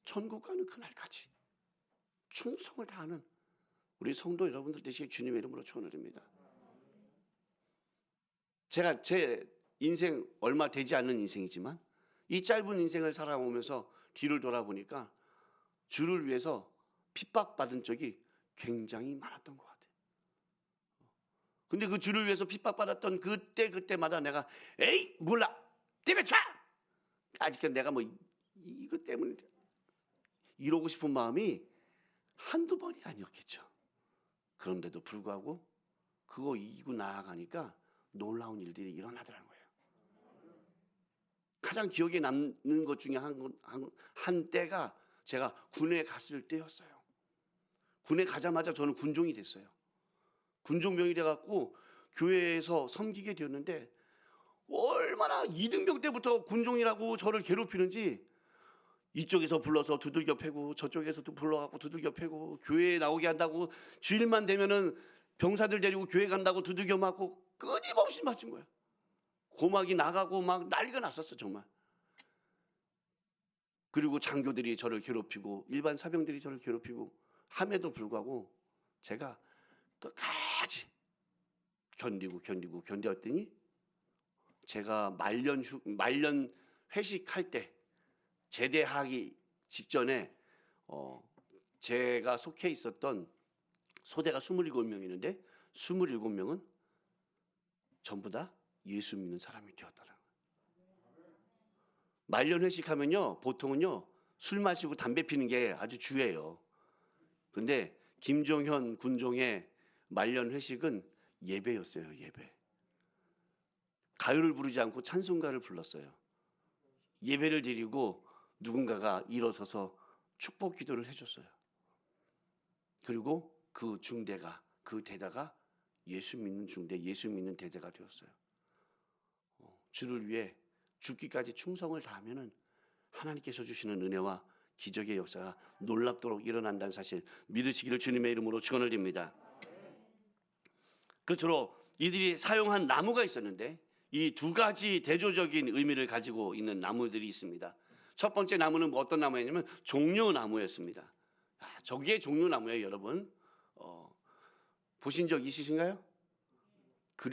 천국 가는 그날까지 충성을 다하는 우리 성도 여러분들 되시길 주님의 이름으로 축원드립니다. 제가 제 인생 얼마 되지 않는 인생이지만 이 짧은 인생을 살아오면서 뒤를 돌아보니까 주를 위해서 핍박받은 적이 굉장히 많았던 것 같아요. 근데 그 주를 위해서 핍박받았던 그때마다 내가 에이 몰라 때려쳐! 아직까지 내가 뭐 이것 때문에 이러고 싶은 마음이 한두 번이 아니었겠죠. 그런데도 불구하고 그거 이기고 나아가니까 놀라운 일들이 일어나더라는 거예요. 가장 기억에 남는 것 중에 한 때가 제가 군에 갔을 때였어요. 군에 가자마자 저는 군종이 됐어요. 군종병이 돼갖고 교회에서 섬기게 되었는데 얼마나 이등병 때부터 군종이라고 저를 괴롭히는지 이쪽에서 불러서 두들겨 패고 저쪽에서도 불러갖고 두들겨 패고 교회에 나오게 한다고 주일만 되면은 병사들 데리고 교회 간다고 두들겨 맞고 끊임없이 맞은 거예요. 고막이 나가고 막 난리가 났었어 정말. 그리고 장교들이 저를 괴롭히고 일반 사병들이 저를 괴롭히고 함에도 불구하고 제가 끝까지 견디었더니 제가 말년 회식할 때 제대하기 직전에 제가 속해 있었던 소대가 27명 있는데 27명은 전부 다 예수 믿는 사람이 되었더라고요. 말년 회식하면요 보통은요 술 마시고 담배 피는 게 아주 주예요. 근데 김종현 군종의 말년 회식은 예배였어요. 예배. 가요를 부르지 않고 찬송가를 불렀어요. 예배를 드리고 누군가가 일어서서 축복 기도를 해줬어요. 그리고 그 중대가 그 대다가 예수 믿는 중대, 예수 믿는 대대가 되었어요. 주를 위해 죽기까지 충성을 다하면은 하나님께서 주시는 은혜와 기적의 역사가 놀랍도록 일어난다는 사실 믿으시기를 주님의 이름으로 축원을 드립니다. 끝으로 이들이 사용한 나무가 있었는데 이 두 가지 대조적인 의미를 가지고 있는 나무들이 있습니다. 첫 번째 나무는 어떤 나무였냐면 종려나무였습니다. 저게 종려나무예요, 여러분. 보신 적 있으신가요?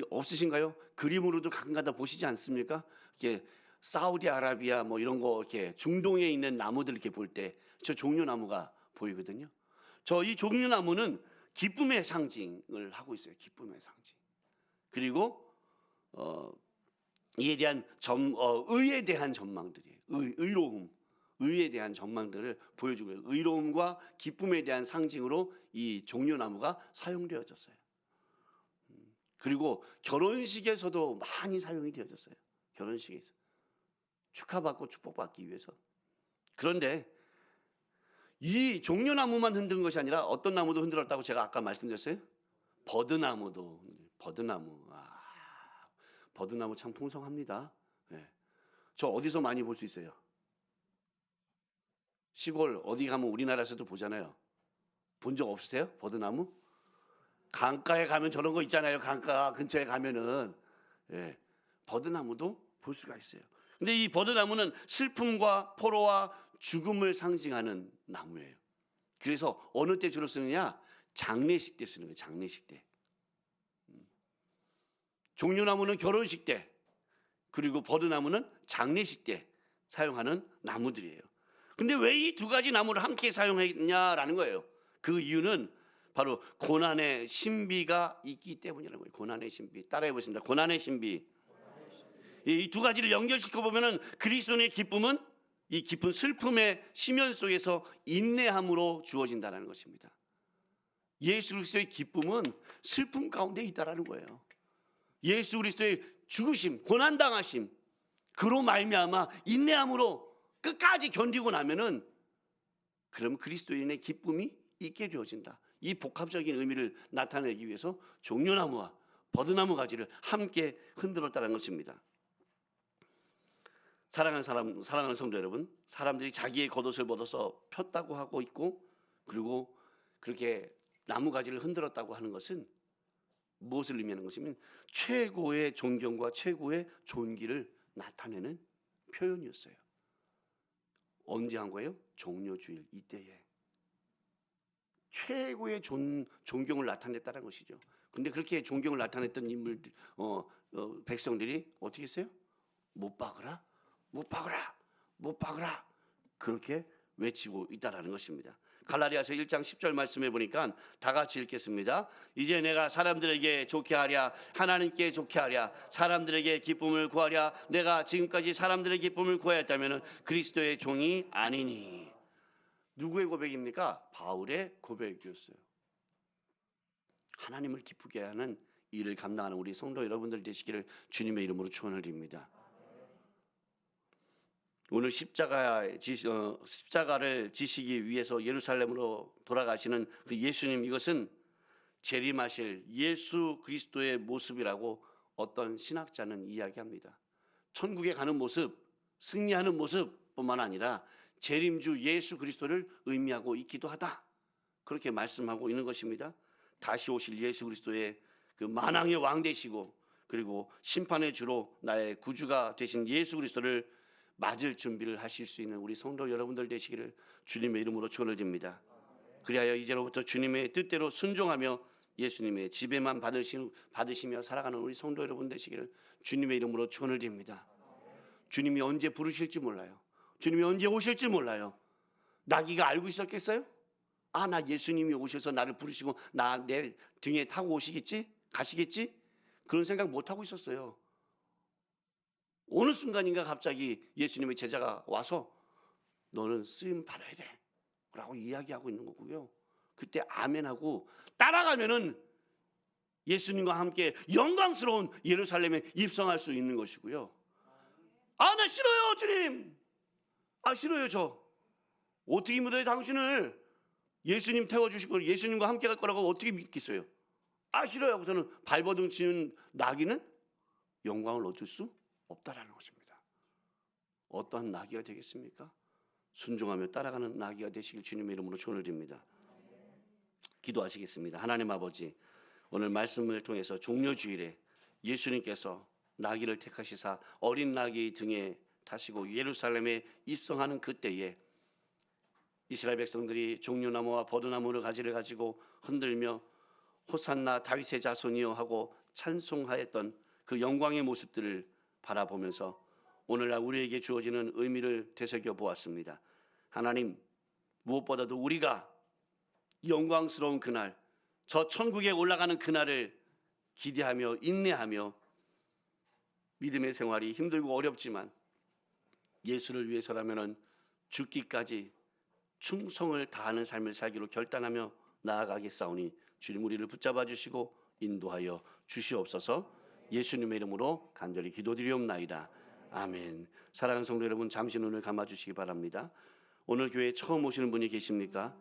없으신가요? 그림으로도 가끔가다 보시지 않습니까? 이렇게 사우디아라비아 뭐 이런 거 이렇게 중동에 있는 나무들 이렇게 볼 때 저 종려나무가 보이거든요. 저 이 종려나무는 기쁨의 상징을 하고 있어요. 기쁨의 상징. 그리고 이에 대한 의에 대한 전망들이에요. 의로움, 의에 대한 전망들을 보여주고 의로움과 기쁨에 대한 상징으로 이 종려나무가 사용되어졌어요. 그리고 결혼식에서도 많이 사용이 되어졌어요. 결혼식에서 축하받고 축복받기 위해서. 그런데 이 종려나무만 흔든 것이 아니라 어떤 나무도 흔들었다고 제가 아까 말씀드렸어요. 버드나무. 버드나무 참 풍성합니다. 네. 저 어디서 많이 볼 수 있어요? 시골 어디 가면 우리나라에서도 보잖아요. 본 적 없으세요? 버드나무? 강가에 가면 저런 거 있잖아요. 강가 근처에 가면은 버드나무도 볼 수가 있어요. 근데 이 버드나무는 슬픔과 포로와 죽음을 상징하는 나무예요. 그래서 어느 때 주로 쓰느냐? 장례식 때 쓰는 거예요. 장례식 때. 종려나무는 결혼식 때, 그리고 버드나무는 장례식 때 사용하는 나무들이에요. 근데 왜 이 두 가지 나무를 함께 사용했냐라는 거예요. 그 이유는 바로 고난의 신비가 있기 때문이라는 거예요. 고난의 신비. 따라해 보겠습니다. 고난의 신비. 이 두 가지를 연결시켜 보면은 그리스도의 기쁨은 이 깊은 슬픔의 심연 속에서 인내함으로 주어진다는 것입니다. 예수 그리스도의 기쁨은 슬픔 가운데 있다라는 거예요. 예수 그리스도의 죽으심, 고난 당하심, 그로 말미암아 인내함으로 끝까지 견디고 나면은 그럼 그리스도인의 기쁨이 있게 되어진다. 이 복합적인 의미를 나타내기 위해서 종려나무와 버드나무 가지를 함께 흔들었다는 것입니다. 사랑하는 성도 여러분, 사람들이 자기의 겉옷을 벗어서 폈다고 하고 있고, 그리고 그렇게 나무가지를 흔들었다고 하는 것은 무엇을 의미하는 것이면 최고의 존경과 최고의 존귀를 나타내는 표현이었어요. 언제 한 거예요? 종려주일 이때에 최고의 존경을 나타냈다는 것이죠. 근데 그렇게 존경을 나타냈던 인물들, 백성들이 어떻게 했어요? 못 박으라, 못 박으라, 못 박으라, 그렇게 외치고 있다라는 것입니다. 갈라디아서 1장 10절 말씀해 보니까 다 같이 읽겠습니다. 이제 내가 사람들에게 좋게 하랴, 하나님께 좋게 하랴, 사람들에게 기쁨을 구하랴. 내가 지금까지 사람들의 기쁨을 구하였다면 그리스도의 종이 아니니. 누구의 고백입니까? 바울의 고백이었어요. 하나님을 기쁘게 하는 일을 감당하는 우리 성도 여러분들 되시기를 주님의 이름으로 축원을 드립니다. 오늘 십자가를 지시기 위해서 예루살렘으로 돌아가시는 그 예수님, 이것은 재림하실 예수 그리스도의 모습이라고 어떤 신학자는 이야기합니다. 천국에 가는 모습, 승리하는 모습뿐만 아니라 재림주 예수 그리스도를 의미하고 있기도 하다, 그렇게 말씀하고 있는 것입니다. 다시 오실 예수 그리스도의 그 만왕의 왕 되시고, 그리고 심판의 주로 나의 구주가 되신 예수 그리스도를 맞을 준비를 하실 수 있는 우리 성도 여러분들 되시기를 주님의 이름으로 축원을 드립니다. 그리하여 이제로부터 주님의 뜻대로 순종하며 예수님의 지배만 받으시며 살아가는 우리 성도 여러분 되시기를 주님의 이름으로 축원을 드립니다. 주님이 언제 부르실지 몰라요. 주님이 언제 오실지 몰라요. 나귀가 알고 있었겠어요? 나 예수님이 오셔서 나를 부르시고 내 등에 타고 오시겠지? 가시겠지? 그런 생각 못 하고 있었어요. 어느 순간인가 갑자기 예수님의 제자가 와서 너는 쓰임 받아야 돼 라고 이야기하고 있는 거고요. 그때 아멘하고 따라가면은 예수님과 함께 영광스러운 예루살렘에 입성할 수 있는 것이고요. 나 싫어요 주님, 싫어요. 저 어떻게 믿어요? 당신을 예수님 태워주시고 예수님과 함께 갈 거라고 어떻게 믿겠어요? 싫어요. 그래서는 발버둥 치는 나귀는 영광을 얻을 수 없다라는 것입니다. 어떠한 나귀가 되겠습니까? 순종하며 따라가는 나귀가 되시길 주님의 이름으로 축원을 드립니다. 기도하시겠습니다. 하나님 아버지, 오늘 말씀을 통해서 종려주일에 예수님께서 나귀를 택하시사 어린 나귀 등에 타시고 예루살렘에 입성하는 그때에 이스라엘 백성들이 종려나무와 버드나무를 가지를 가지고 흔들며 호산나 다윗의 자손이여 하고 찬송하였던 그 영광의 모습들을 바라보면서 오늘날 우리에게 주어지는 의미를 되새겨 보았습니다. 하나님, 무엇보다도 우리가 영광스러운 그날, 저 천국에 올라가는 그날을 기대하며 인내하며 믿음의 생활이 힘들고 어렵지만 예수를 위해서라면 죽기까지 충성을 다하는 삶을 살기로 결단하며 나아가겠사오니 주님 우리를 붙잡아 주시고 인도하여 주시옵소서. 예수님의 이름으로 간절히 기도드리옵나이다. 아멘. 사랑하는 성도 여러분, 잠시 눈을 감아주시기 바랍니다. 오늘 교회에 처음 오시는 분이 계십니까?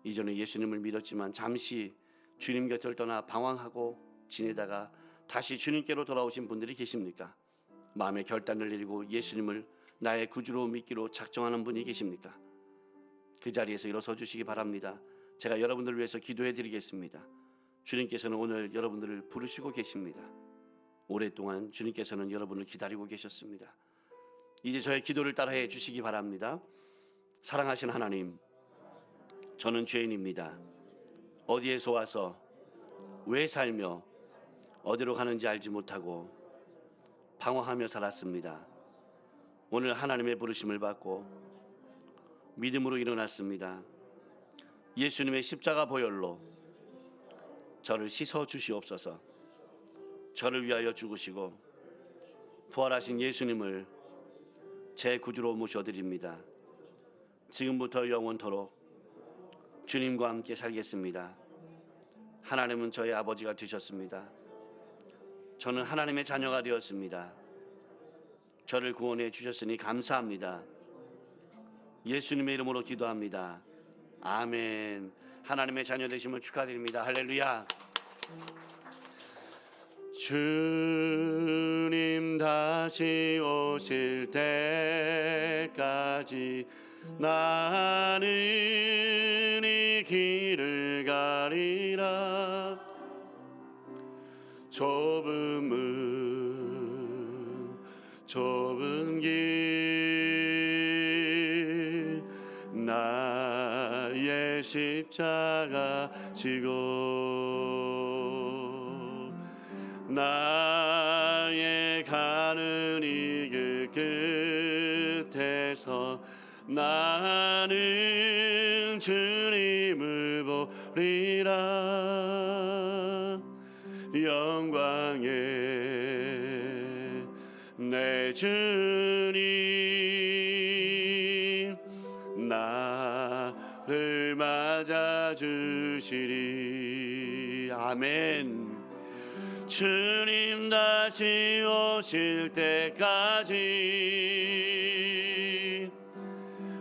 이전에 예수님을 믿었지만 잠시 주님 곁을 떠나 방황하고 지내다가 다시 주님께로 돌아오신 분들이 계십니까? 마음의 결단을 내리고 예수님을 나의 구주로 믿기로 작정하는 분이 계십니까? 그 자리에서 일어서 주시기 바랍니다. 제가 여러분들을 위해서 기도해 드리겠습니다. 주님께서는 오늘 여러분들을 부르시고 계십니다. 오랫동안 주님께서는 여러분을 기다리고 계셨습니다. 이제 저의 기도를 따라해 주시기 바랍니다. 사랑하신 하나님, 저는 죄인입니다. 어디에서 와서 왜 살며 어디로 가는지 알지 못하고 방황하며 살았습니다. 오늘 하나님의 부르심을 받고 믿음으로 일어났습니다. 예수님의 십자가 보혈로 저를 씻어 주시옵소서. 저를 위하여 죽으시고 부활하신 예수님을 제 구주로 모셔드립니다. 지금부터 영원토록 주님과 함께 살겠습니다. 하나님은 저의 아버지가 되셨습니다. 저는 하나님의 자녀가 되었습니다. 저를 구원해 주셨으니 감사합니다. 예수님의 이름으로 기도합니다. 아멘. 하나님의 자녀 되심을 축하드립니다. 할렐루야. 주님 다 다시 오실 때까지 나는 이 길을 가리라. 좁은 길 나의 십자가 지고 나의 가는 이 길 끝에서 나는 주님을 보리라. 영광의 내 주님 나를 맞아주시리. 아멘. 주님 다시 오실 때까지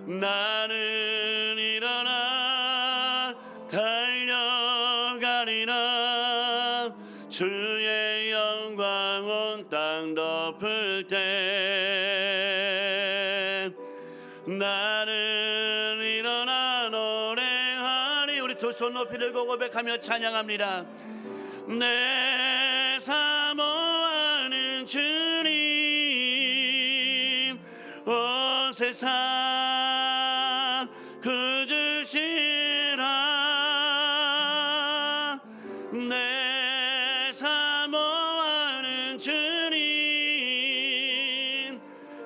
나는 일어나 달려가리라. 주의 영광 온 땅 덮을 때 나는 일어나 노래하리. 우리 두 손 높이 들고 고백하며 찬양합니다. 내 사모하는 주님 온 세상 그주시라. 내 사모하는 주님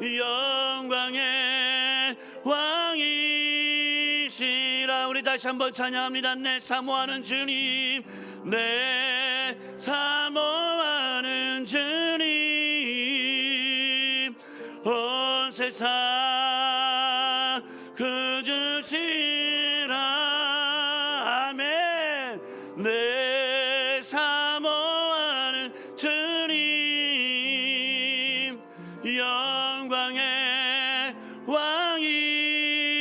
영광의 왕이시라. 우리 다시 한번 찬양합니다. 내 사모하는 주님 내 사모하는 주님 온 세상 그주시라. 아멘. 내 사모하는 주님 영광의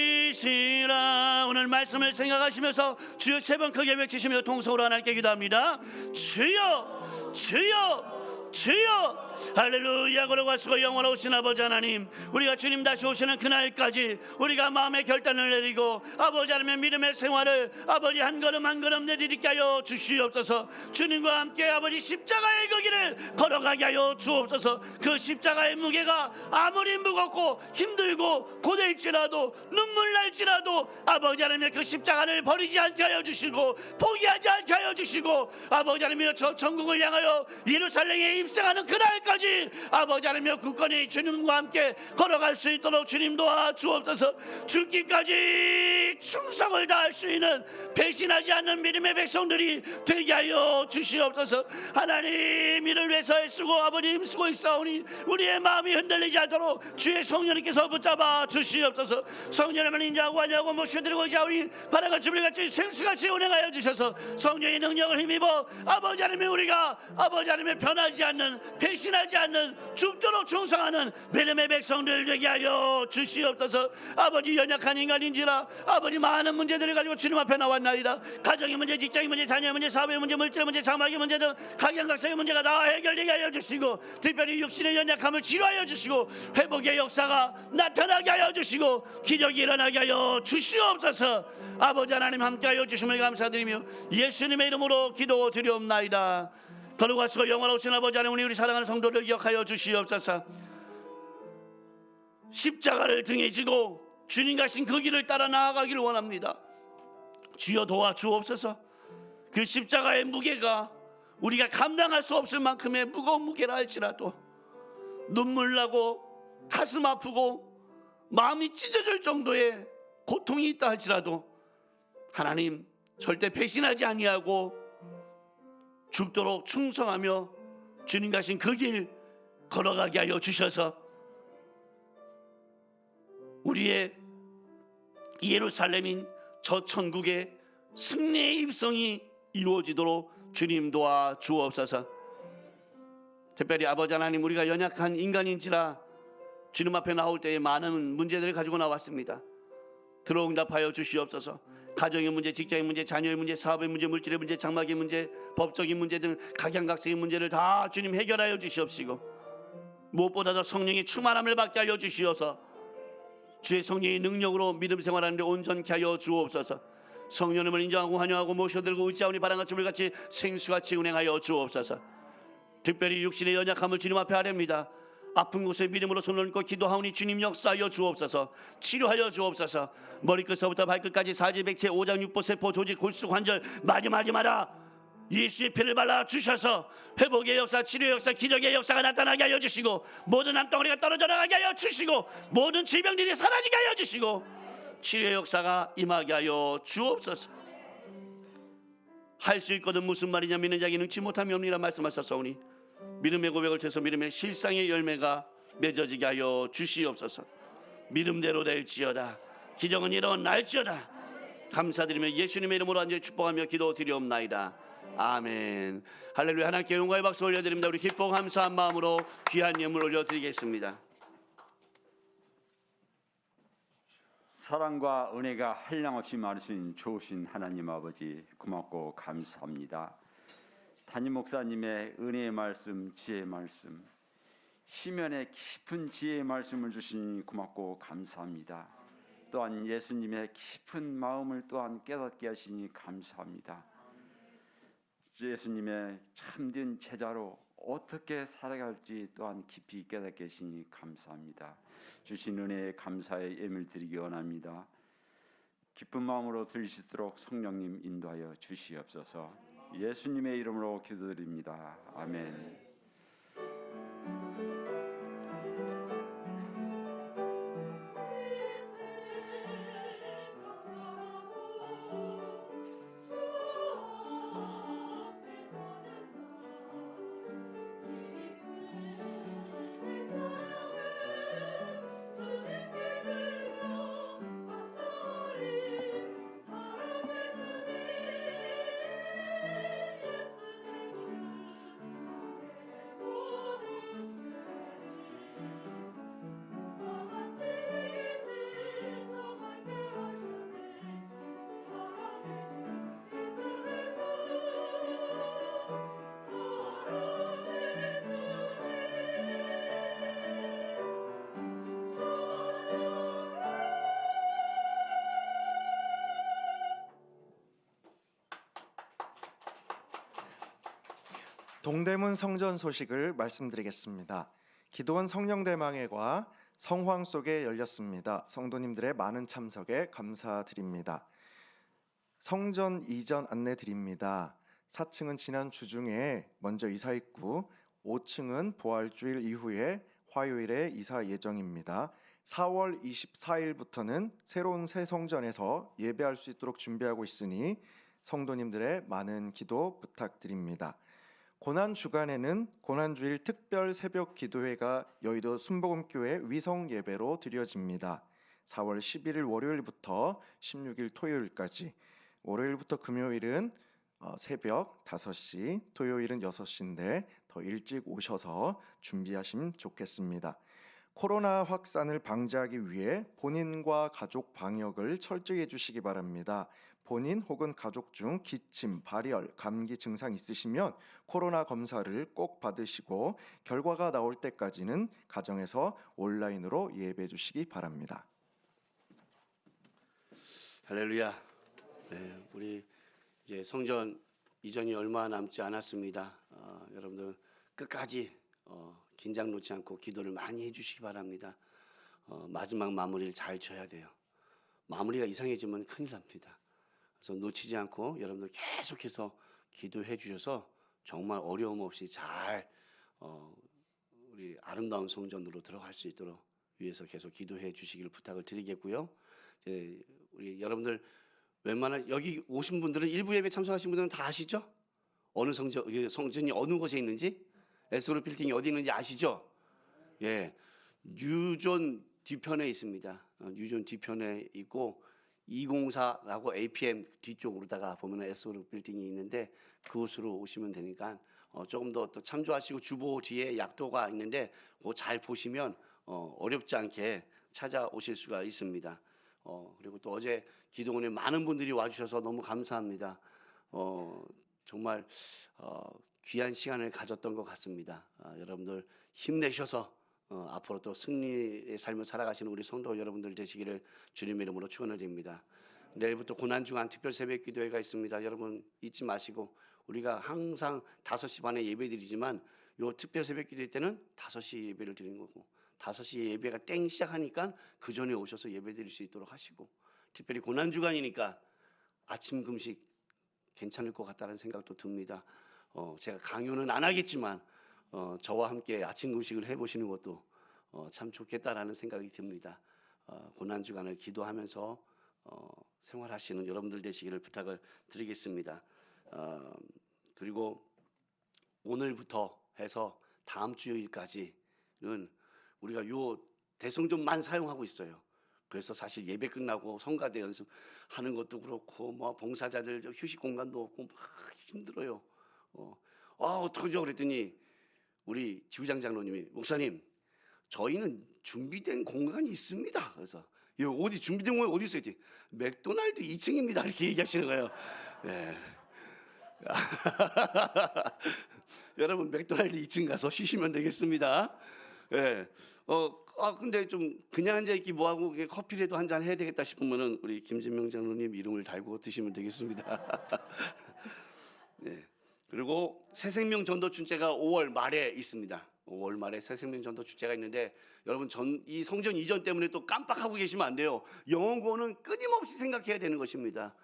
왕이시라. 오늘 말씀을 생각하시면서 주여 세 번 크게 외치시며 통성으로 하나님께 기도합니다. 주여 주여 주여. 할렐루야. 걸어가시고 영원하신 아버지 하나님, 우리가 주님 다시 오시는 그날까지 우리가 마음의 결단을 내리고 아버지 하나님의 믿음의 생활을 아버지 한 걸음 한 걸음 내리게 하여 주시옵소서. 주님과 함께 아버지 십자가의 그 길을 걸어가게 하여 주옵소서. 그 십자가의 무게가 아무리 무겁고 힘들고 고될지라도 눈물 날지라도 아버지 하나님의 그 십자가를 버리지 않게 하여 주시고 포기하지 않게 하여 주시고 아버지 하나님의 저 천국을 향하여 예루살렘에 입성하는 그날까지 아버지 하나님의 굳건히 주님과 함께 걸어갈 수 있도록 주님 도와 주옵소서. 죽기까지 충성을 다할 수 있는 배신하지 않는 믿음의 백성들이 되게 하여 주시옵소서. 하나님 이를 위해서 애쓰고 아버지 힘쓰고 있사오니 우리의 마음이 흔들리지 않도록 주의 성령님께서 붙잡아 주시옵소서. 성령님을 인자하고 하냐고 모셔드리고 자오니 바다가 주물같이 생수같이 운행하여 주셔서 성령의 능력을 힘입어 아버지 하나님 우리가 아버지 하나님의 변하지 않는 배신하지 않는 죽도록 충성하는 믿음의 백성들 되게 하여 주시옵소서. 아버지 연약한 인간인지라 아버지 많은 문제들을 가지고 주님 앞에 나왔나이다. 가정의 문제, 직장의 문제, 자녀의 문제, 사업의 문제, 물질의 문제, 장막의 문제 등 각양각색의 문제가 다 해결되게 하여 주시고 특별히 육신의 연약함을 치료하여 주시고 회복의 역사가 나타나게 하여 주시고 기적이 일어나게 하여 주시옵소서. 아버지 하나님 함께하여 주심을 감사드리며 예수님의 이름으로 기도드리옵나이다. 걸어가시고 영원하신 아버지 하나님, 우리 사랑하는 성도를 기억하여 주시옵소서. 십자가를 등에 지고 주님 가신 그 길을 따라 나아가기를 원합니다. 주여 도와주옵소서. 그 십자가의 무게가 우리가 감당할 수 없을 만큼의 무거운 무게라 할지라도 눈물 나고 가슴 아프고 마음이 찢어질 정도의 고통이 있다 할지라도 하나님 절대 배신하지 아니하고 죽도록 충성하며 주님 가신 그 길 걸어가게 하여 주셔서 우리의 예루살렘인 저 천국의 승리의 입성이 이루어지도록 주님 도와 주옵소서. 특별히 아버지 하나님, 우리가 연약한 인간인지라 주님 앞에 나올 때에 많은 문제들을 가지고 나왔습니다. 들어응답하여 주시옵소서. 가정의 문제, 직장의 문제, 자녀의 문제, 사업의 문제, 물질의 문제, 장막의 문제, 법적인 문제 등 각양각색의 문제를 다 주님 해결하여 주시옵시고 무엇보다도 성령의 충만함을 받게 하여 주시어서 주의 성령의 능력으로 믿음 생활하는데 온전케 하여 주옵소서. 성령님을 인정하고 환영하고 모셔들고 의지하오니 바람같이 물같이 생수같이 운행하여 주옵소서. 특별히 육신의 연약함을 주님 앞에 아뢰옵니다. 아픈 곳에 믿음으로 손을 얹고 기도하오니 주님 역사하여 주옵소서. 치료하여 주옵소서. 머리끝서부터 발끝까지 사지백체 오장 육보 세포 조직 골수 관절 마디마디마다 예수의 피를 발라 주셔서 회복의 역사, 치료의 역사, 기적의 역사가 나타나게 하여 주시고 모든 암덩어리가 떨어져 나가게 하여 주시고 모든 질병들이 사라지게 하여 주시고 치료의 역사가 임하게 하여 주옵소서. 할 수 있거든 무슨 말이냐 믿는 자에게 능치 못함이 없니라 말씀하셨사오니 믿음의 고백을 통해서 믿음의 실상의 열매가 맺어지게 하여 주시옵소서. 믿음대로 될지어다. 기적은 일어날지어다. 감사드리며 예수님의 이름으로 완전히 축복하며 기도드리옵나이다. 아멘. 할렐루야. 하나님께 영광의 박수 올려드립니다. 우리 기뻐 감사한 마음으로 귀한 예물 올려드리겠습니다. 사랑과 은혜가 한량없이 많으신 좋으신 하나님 아버지 고맙고 감사합니다. 담임 목사님의 은혜의 말씀, 지혜의 말씀, 시면의 깊은 지혜의 말씀을 주시니 고맙고 감사합니다. 또한 예수님의 깊은 마음을 또한 깨닫게 하시니 감사합니다. 예수님의 참된 제자로 어떻게 살아갈지 또한 깊이 깨닫게 하시니 감사합니다. 주신 은혜에 감사의 예물 드리기 원합니다. 기쁜 마음으로 들으시도록 성령님 인도하여 주시옵소서. 예수님의 이름으로 기도드립니다. 아멘. 동대문 성전 소식을 말씀드리겠습니다. 기도원 성령대망회가 성황 속에 열렸습니다. 성도님들의 많은 참석에 감사드립니다. 성전 이전 안내 드립니다. 4층은 지난 주중에 먼저 이사했고 5층은 부활주일 이후에 화요일에 이사 예정입니다. 4월 24일부터는 새로운 새 성전에서 예배할 수 있도록 준비하고 있으니 성도님들의 많은 기도 부탁드립니다. 고난 주간에는 고난주일 특별 새벽 기도회가 여의도 순복음교회 위성 예배로 드려집니다. 4월 11일 월요일부터 16일 토요일까지, 월요일부터 금요일은 새벽 5시, 토요일은 6시인데 더 일찍 오셔서 준비하시면 좋겠습니다. 코로나 확산을 방지하기 위해 본인과 가족 방역을 철저히 해주시기 바랍니다. 본인 혹은 가족 중 기침, 발열, 감기 증상 있으시면 코로나 검사를 꼭 받으시고 결과가 나올 때까지는 가정에서 온라인으로 예배해 주시기 바랍니다. 할렐루야. 네, 우리 이제 성전 이전이 얼마 남지 않았습니다. 여러분들 끝까지 긴장 놓지 않고 기도를 많이 해주시기 바랍니다. 마지막 마무리를 잘 져야 돼요. 마무리가 이상해지면 큰일 납니다. 그래서 놓치지 않고 여러분들 계속해서 기도해 주셔서 정말 어려움 없이 잘 우리 아름다운 성전으로 들어갈 수 있도록 위해서 계속 기도해 주시기를 부탁을 드리겠고요. 우리 여러분들 웬만한 여기 오신 분들은 일부 예배 참석하신 분들은 다 아시죠? 어느 성전이 어느 곳에 있는지, 에스그룹 빌딩이 어디 있는지 아시죠? 예, 뉴존 뒤편에 있습니다. 뉴존 뒤편에 있고 204라고 APM 뒤쪽으로다가 보면 에스그룹 빌딩이 있는데 그곳으로 오시면 되니까 조금 더 또 참조하시고 주보 뒤에 약도가 있는데 그거 잘 보시면 어렵지 않게 찾아오실 수가 있습니다. 그리고 또 어제 기도원에 많은 분들이 와주셔서 너무 감사합니다. 정말 귀한 시간을 가졌던 것 같습니다. 여러분들 힘내셔서 앞으로 또 승리의 삶을 살아가시는 우리 성도 여러분들 되시기를 주님의 이름으로 축원을 드립니다. 내일부터 고난주간 특별 새벽 기도회가 있습니다. 여러분 잊지 마시고 우리가 항상 5시 반에 예배드리지만 요 특별 새벽 기도회 때는 5시 예배를 드리는 거고 5시 예배가 땡 시작하니까 그 전에 오셔서 예배드릴 수 있도록 하시고 특별히 고난주간이니까 아침 금식 괜찮을 것 같다는 생각도 듭니다. 제가 강요는 안 하겠지만 저와 함께 아침 금식을 해보시는 것도 참 좋겠다라는 생각이 듭니다. 고난주간을 기도하면서 생활하시는 여러분들 되시기를 부탁을 드리겠습니다. 그리고 오늘부터 해서 다음 주일까지는 우리가 요 대성전만 사용하고 있어요. 그래서 사실 예배 끝나고 성가대 연습하는 것도 그렇고 뭐 봉사자들 휴식 공간도 없고 막 힘들어요. 어떡하죠? 그랬더니 우리 지부장 장로님이 목사님 저희는 준비된 공간이 있습니다. 그래서 어디 준비된 공간이 어디 있어요? 맥도날드 2층입니다. 이렇게 얘기하시는 거예요. 네. 여러분 맥도날드 2층 가서 쉬시면 되겠습니다. 예. 근데 좀 그냥 앉아 있기 뭐하고 커피라도 한 잔 해야 되겠다 싶으면은 우리 김진명 장로님 이름을 달고 드시면 되겠습니다. 네. 그리고 새생명 전도 축제가 5월 말에 있습니다. 5월 말에 새생명 전도 축제가 있는데 여러분 이 성전 이전 때문에 또 깜빡하고 계시면 안 돼요. 영혼 구원은 끊임없이 생각해야 되는 것입니다.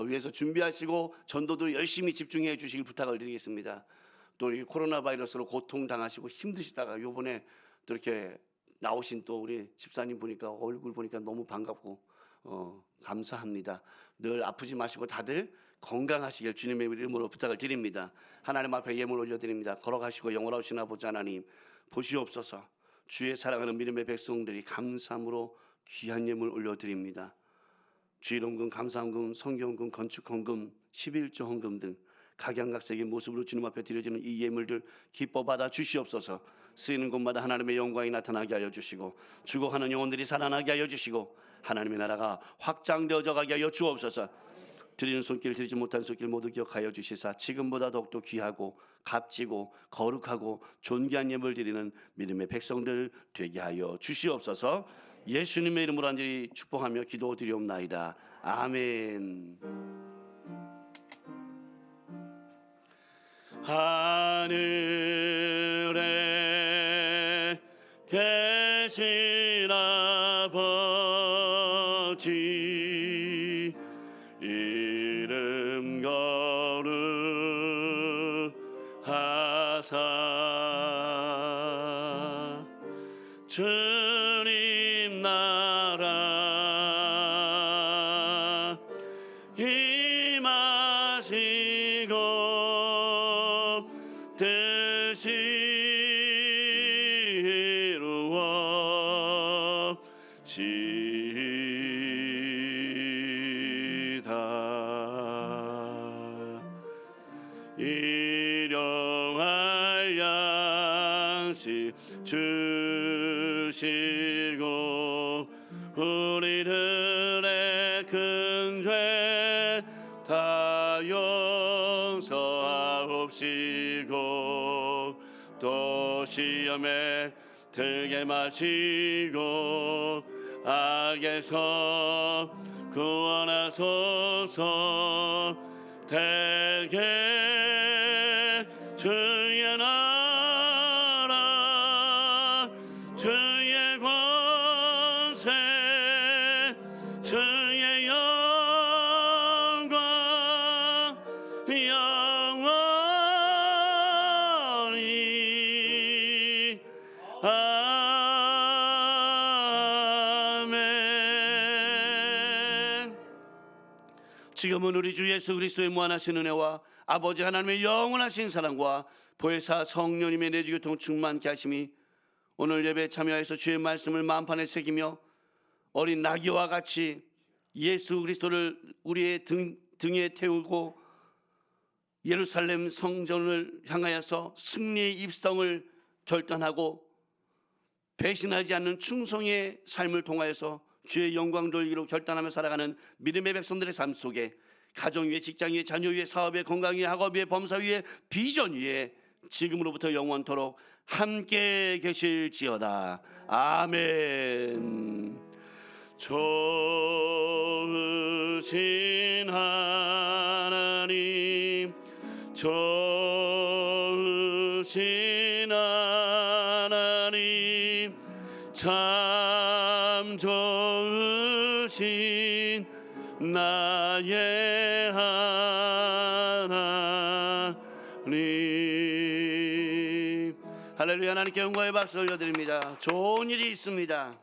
위해서 준비하시고 전도도 열심히 집중해 주시길 부탁을 드리겠습니다. 또 이 코로나 바이러스로 고통 당하시고 힘드시다가 요번에 또 이렇게 나오신 또 우리 집사님 보니까 얼굴 보니까 너무 반갑고 감사합니다. 늘 아프지 마시고 다들 건강하시길 주님의 이름으로 부탁을 드립니다. 하나님 앞에 예물 올려드립니다. 걸어가시고 영원하신 아버지 하나님 보시옵소서. 주의 사랑하는 믿음의 백성들이 감사함으로 귀한 예물 올려드립니다. 주일헌금, 감사헌금, 성경헌금, 건축헌금, 11조 헌금 등 각양각색의 모습으로 주님 앞에 드려지는 이 예물들 기뻐 받아 주시옵소서. 쓰이는 곳마다 하나님의 영광이 나타나게 하여 주시고 죽어가는 영혼들이 살아나게 하여 주시고 하나님의 나라가 확장되어져 가게 하여 주옵소서. 드리는 손길 드리지 못한 손길 모두 기억하여 주시사 지금보다 더욱더 귀하고 값지고 거룩하고 존귀한 예물 드리는 믿음의 백성들 되게 하여 주시옵소서. 예수님의 이름으로 간절히 축복하며 기도드리옵나이다. 아멘. 하늘에 계신 아버지 이름 거룩하사 주님 나라 임하시고 뜻이 이루어지이다. 일용할 양식 주시고 우리들의 큰 죄 다 용서하옵시고 또 시험에 들게 마시고 악에서 구원하소서. 대개 주의 나라 주의 권세 주의 영광 영원히 아멘. 지금은 우리 주 예수 그리스도의 무한하신 은혜와 아버지 하나님의 영원하신 사랑과 보혜사 성령님의 내주교통 충만케 하심이 오늘 예배에 참여해서 주의 말씀을 마음판에 새기며 어린 나귀와 같이 예수 그리스도를 우리의 등에 태우고 예루살렘 성전을 향하여서 승리의 입성을 결단하고 배신하지 않는 충성의 삶을 통하여서 주의 영광 돌리기로 결단하며 살아가는 믿음의 백성들의 삶 속에 가정 위에, 직장 위에, 자녀 위에, 사업 위에, 건강 위에, 학업 위에, 범사 위에, 비전 위에 지금으로부터 영원토록 함께 계실지어다. 아멘. 좋으신 하나님, 좋으신 하나님, 참 좋으신 나의 하나님. 할렐루야. 하나님께 영광의 박수 올려드립니다. 좋은 일이 있습니다.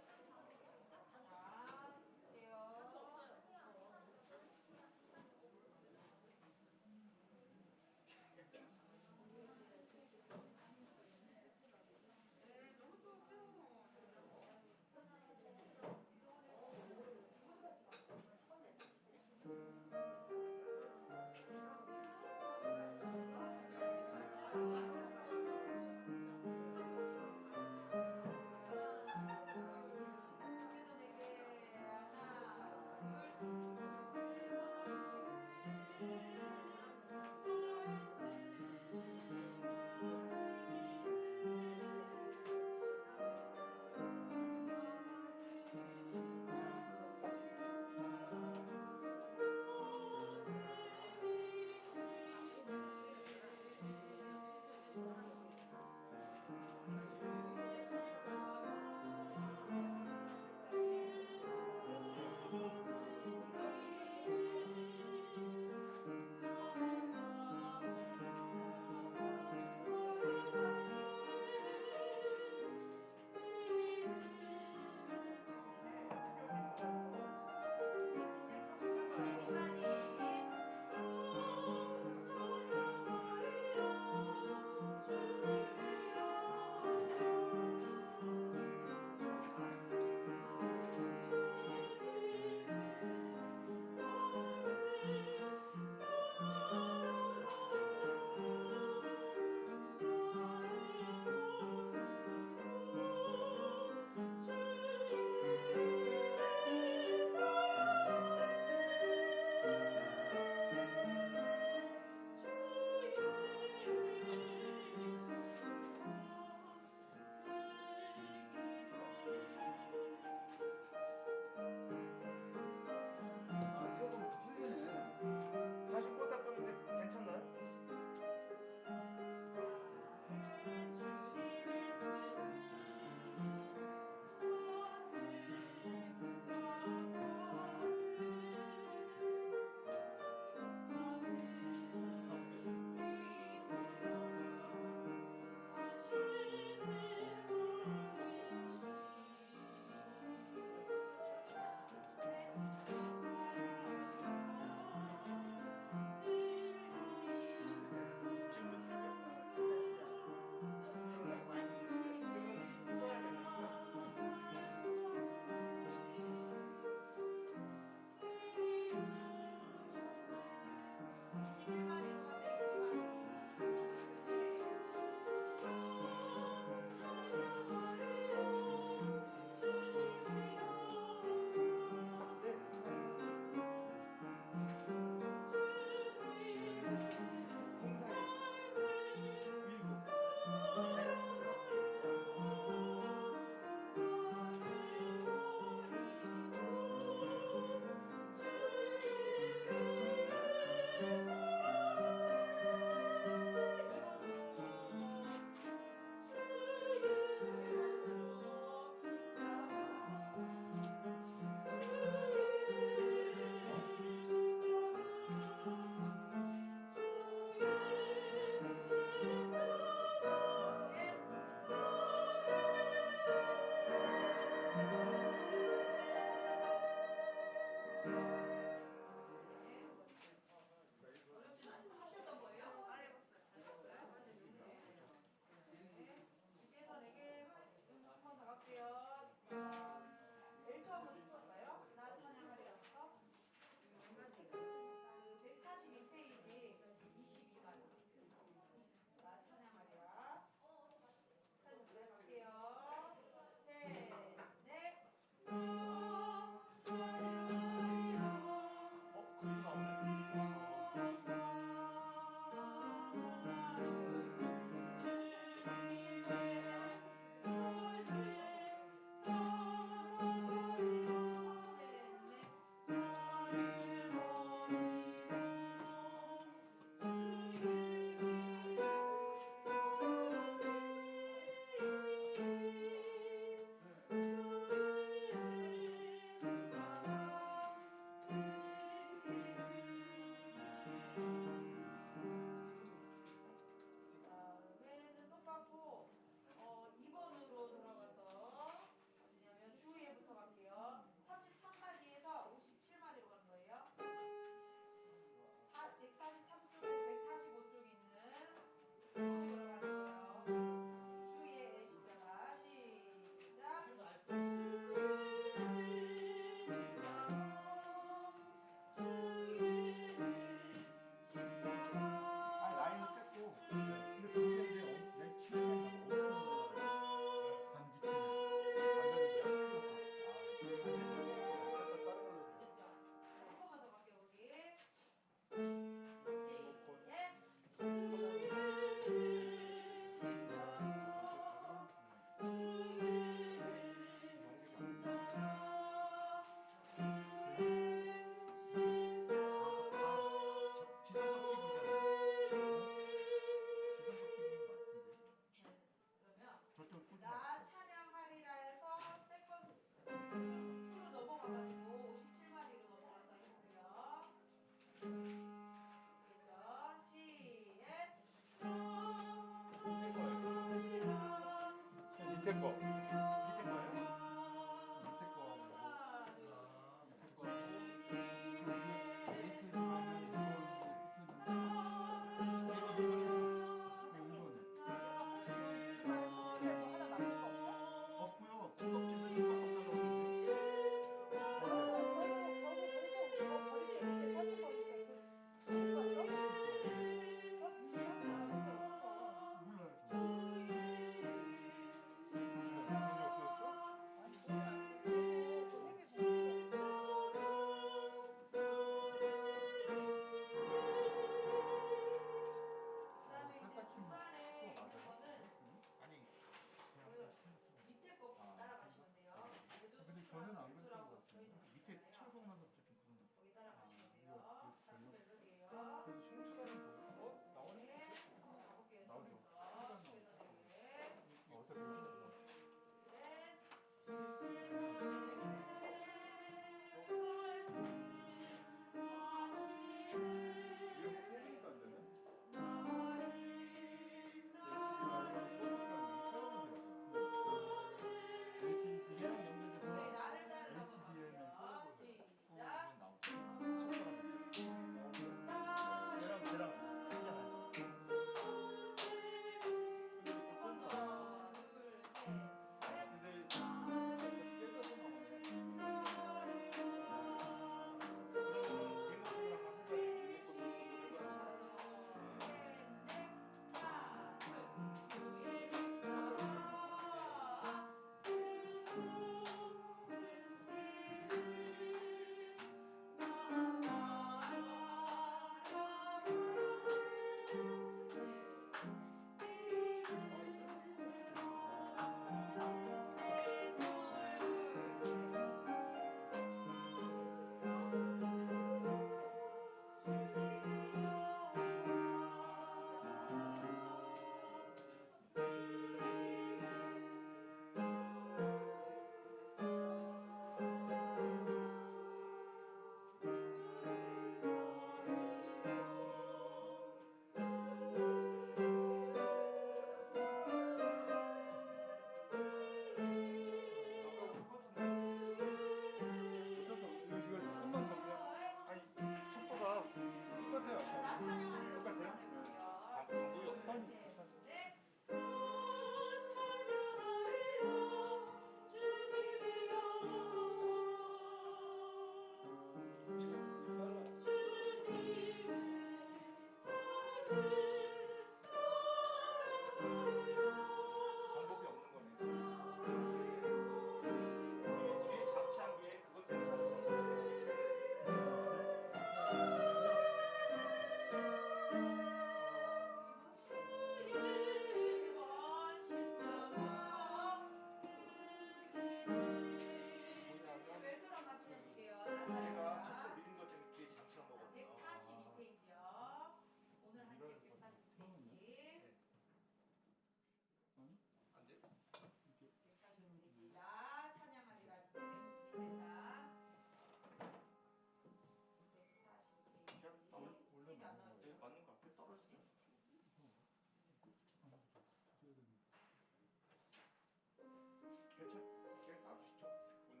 괜찮게 놔두시죠. 오늘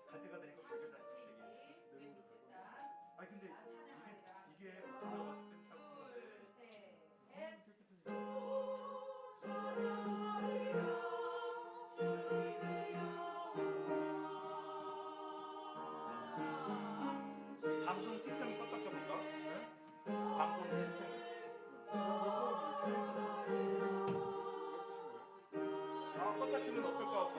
가드가 되니까 벽에다 집세게. 아 근데 이게 올라왔을 때 타고 그런데 방송 시스템 껐다 켜볼까? 네? 방송 시스템. 아 껐다 키면 어떨 것 같고.